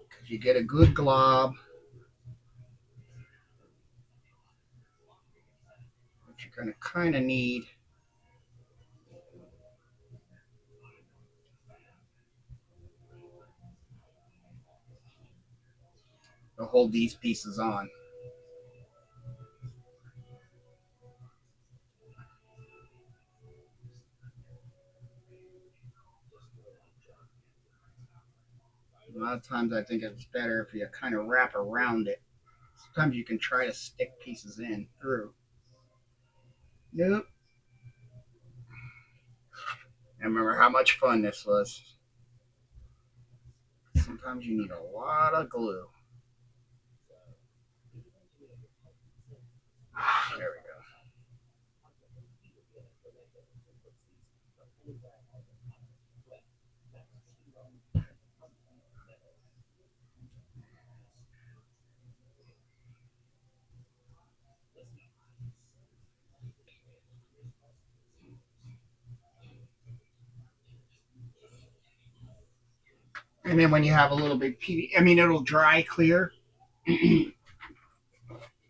Because you get a good glob, which you're going to kind of need to hold these pieces on. A lot of times I think it's better if you kind of wrap around it. Sometimes you can try to stick pieces in through. Nope. I remember how much fun this was. Sometimes you need a lot of glue. There we go. And then when you have a little bit, I mean, it'll dry clear.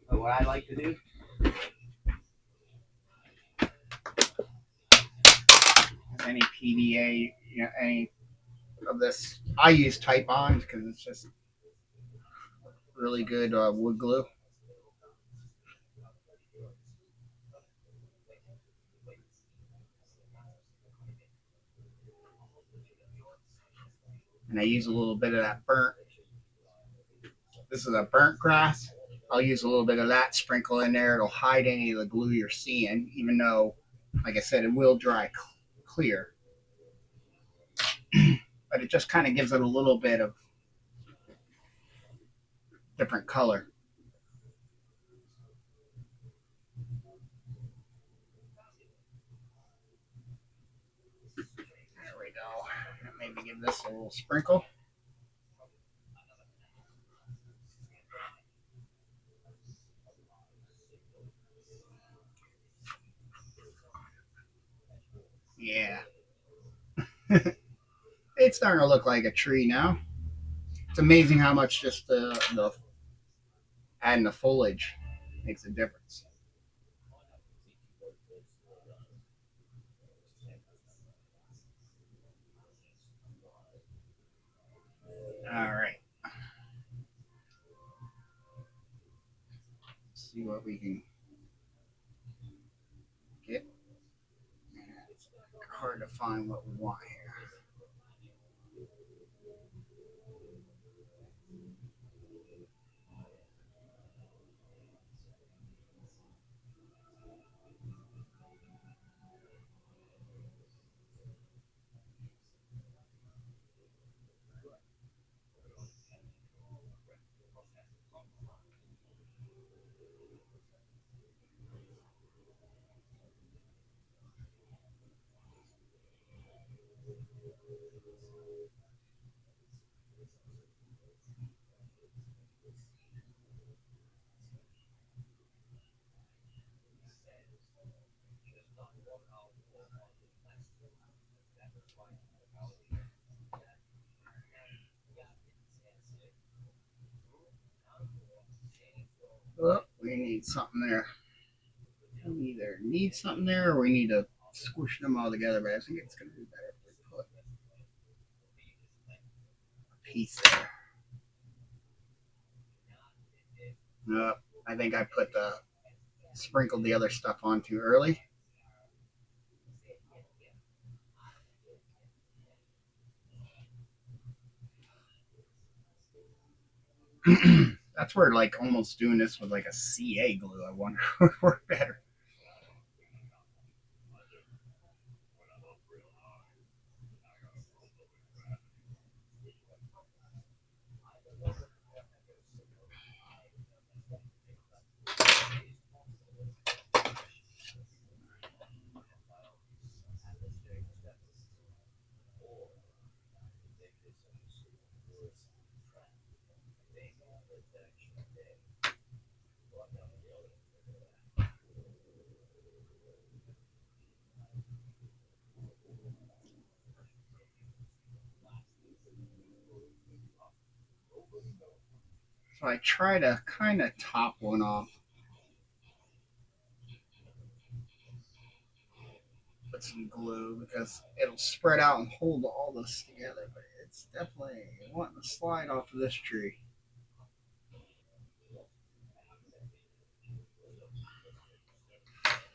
What I like to do is any PVA, you know, any of this, I use Type On because it's just really good wood glue. And I use a little bit of that burnt. This is a burnt grass. I'll use a little bit of that, sprinkle in there. It'll hide any of the glue you're seeing, even though, like I said, it will dry clear. But it just kind of gives it a little bit of different color. give this a little sprinkle. Yeah. It's starting to look like a tree now. It's amazing how much just the adding the foliage makes a difference. All right. Let's see what we can get. It's hard to find what we want here. Oh, we need something there. We either need something there or we need to squish them all together. But I think it's going to be better if we put a piece there. Nope. I think I put the sprinkled the other stuff on too early. That's where like almost doing this with like a CA glue. I wonder would work better. So I try to kind of top one off with some glue because it'll spread out and hold all this together. But it's definitely wanting to slide off of this tree.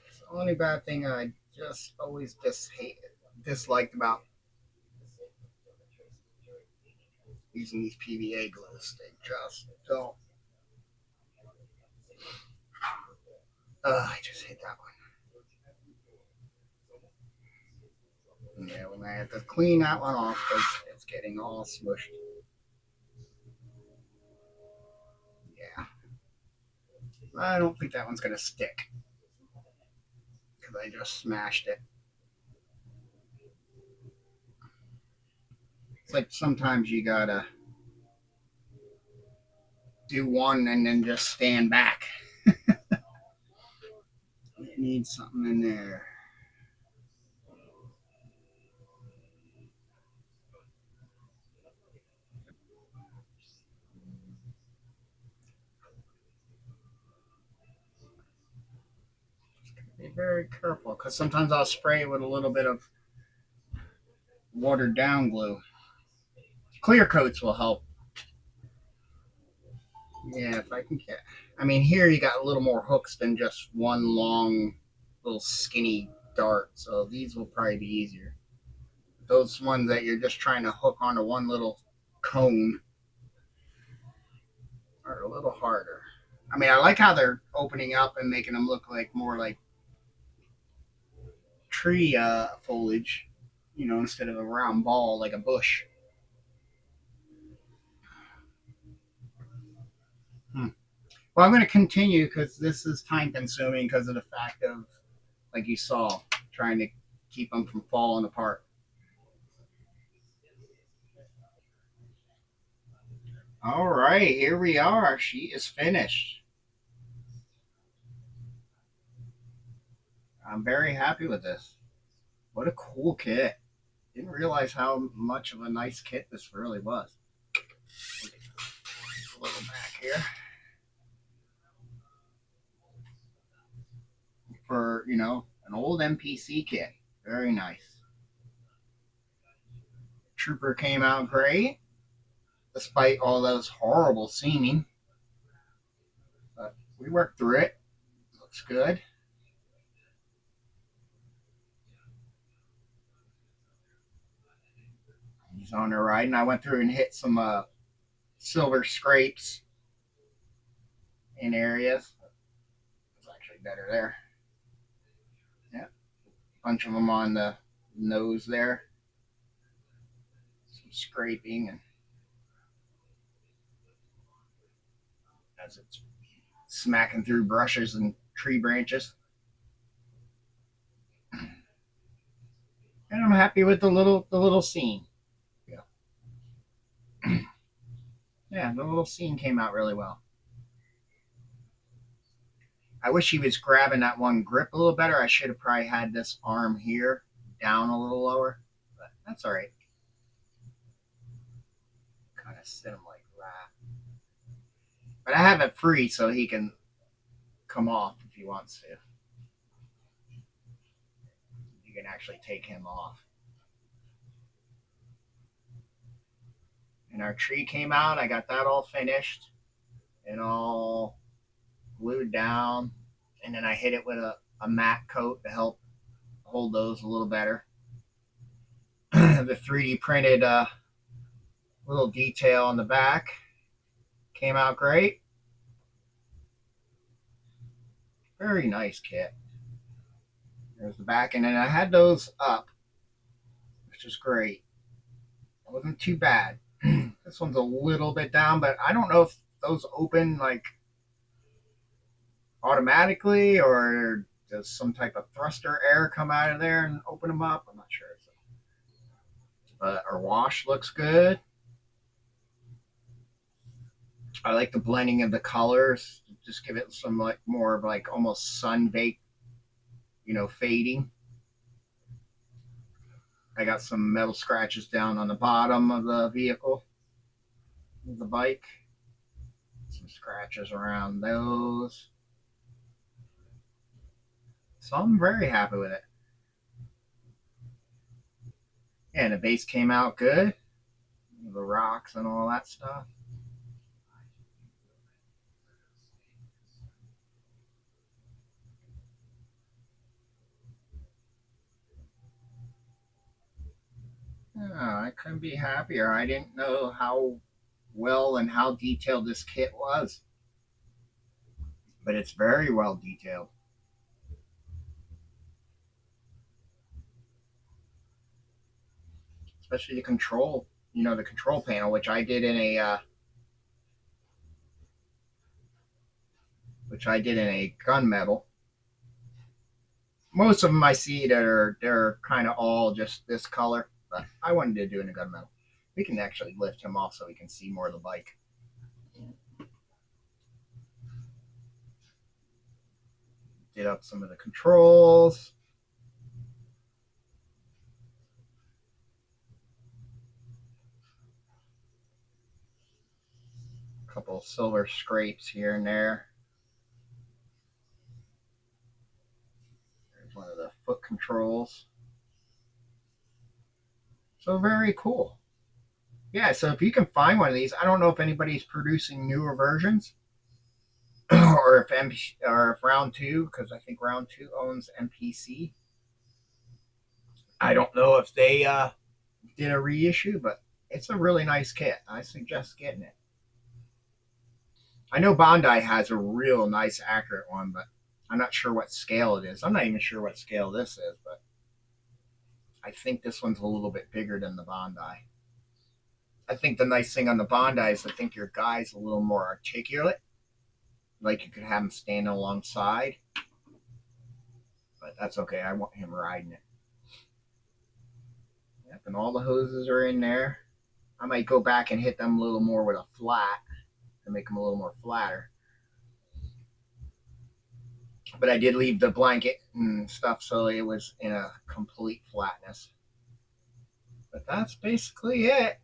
It's the only bad thing I just always just hate disliked about using these PVA glues. They just don't. I just hate that one. Yeah, when I have to clean that one off because it's getting all smushed. Yeah, I don't think that one's gonna stick because I just smashed it. It's like sometimes you gotta do one and then just stand back. It needs something in there. Be very careful because sometimes I'll spray it with a little bit of watered down glue. Clear coats will help. Yeah, if I can get. I mean, here you got a little more hooks than just one long, little skinny dart. So these will probably be easier. Those ones that you're just trying to hook onto one little cone are a little harder. I mean, I like how they're opening up and making them look like more like tree foliage, instead of a round ball like a bush. Hmm. Well, I'm going to continue because this is time consuming because of the fact of, like you saw, trying to keep them from falling apart. All right, here we are. She is finished. I'm very happy with this. What a cool kit. Didn't realize how much of a nice kit this really was. A little back here for, an old MPC kit. Very nice. Trooper came out great, despite all those horrible seaming. But we worked through it. Looks good. He's on the ride, and I went through and hit some silver scrapes in areas. It's actually better there. Yeah, a bunch of them on the nose there. Some scraping, and as it's smacking through brushes and tree branches. And I'm happy with the little scene. Yeah, yeah, the little scene came out really well. I wish he was grabbing that one grip a little better. I should have probably had this arm here down a little lower, but that's all right. Kind of sit him like that. But I have it free so he can come off if he wants to. You can actually take him off. And our tree came out. I got that all finished and all glued down. And then I hit it with a matte coat to help hold those a little better. The 3D printed little detail on the back came out great. Very nice kit. There's the back, and then I had those up, which is great. It wasn't too bad. This one's a little bit down, but I don't know if those open like automatically or does some type of thruster air come out of there and open them up. I'm not sure. So, but our wash looks good. I like the blending of the colors. Just give it some like more of like almost sun baked, fading. I got some metal scratches down on the bottom of the vehicle, of the bike. Some scratches around those. So I'm very happy with it. Yeah, and the base came out good. The rocks and all that stuff. Yeah, I couldn't be happier. I didn't know how well and how detailed this kit was, but it's very well detailed. Especially the control, the control panel, which I did in a gunmetal. Most of them I see that they're kind of all just this color, but I wanted to do in a gunmetal. We can actually lift him off so we can see more of the bike. Did up some of the controls. A couple of silver scrapes here and there. There's one of the foot controls. So very cool. Yeah, so if you can find one of these, I don't know if anybody's producing newer versions or if Round Two, because I think Round Two owns MPC. I don't know if they did a reissue, but it's a really nice kit. I suggest getting it. I know Bondi has a real nice, accurate one, but I'm not sure what scale it is. I'm not even sure what scale this is, but I think this one's a little bit bigger than the Bondi. I think the nice thing on the Bondi is I think your guy's a little more articulate. Like you could have him stand alongside, but that's okay. I want him riding it. Yep, and all the hoses are in there. I might go back and hit them a little more with a flat to make them a little more flatter. But I did leave the blanket and stuff so it was in a complete flatness. But that's basically it.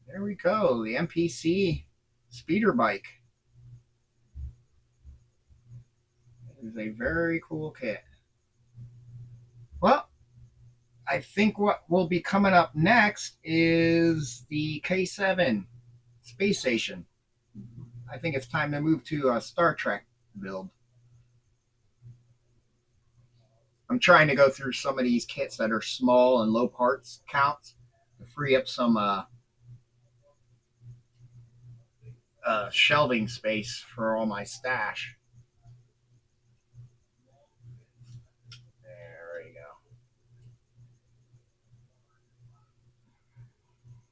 There we go. The MPC Speeder Bike. It is a very cool kit. Well, I think what will be coming up next is the K7 Space Station. I think it's time to move to a Star Trek build. I'm trying to go through some of these kits that are small and low parts counts to free up some shelving space for all my stash. There we go.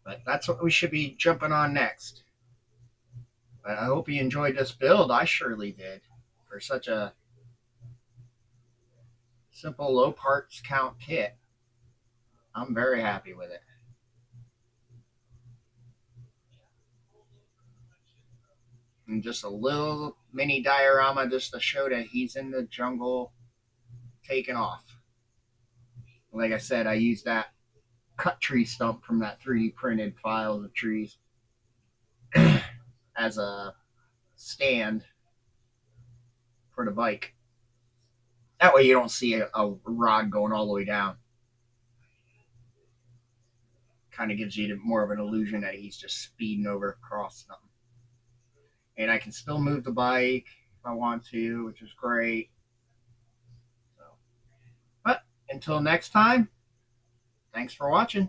But that's what we should be jumping on next. But I hope you enjoyed this build. I surely did. For such a simple low parts count kit, I'm very happy with it. And just a little mini diorama just to show that he's in the jungle taking off. Like I said, I used that cut tree stump from that 3D printed files of trees as a stand for the bike. That way you don't see a rod going all the way down. Kind of gives you more of an illusion that he's just speeding over across something. And I can still move the bike if I want to, which is great. So, but until next time, thanks for watching.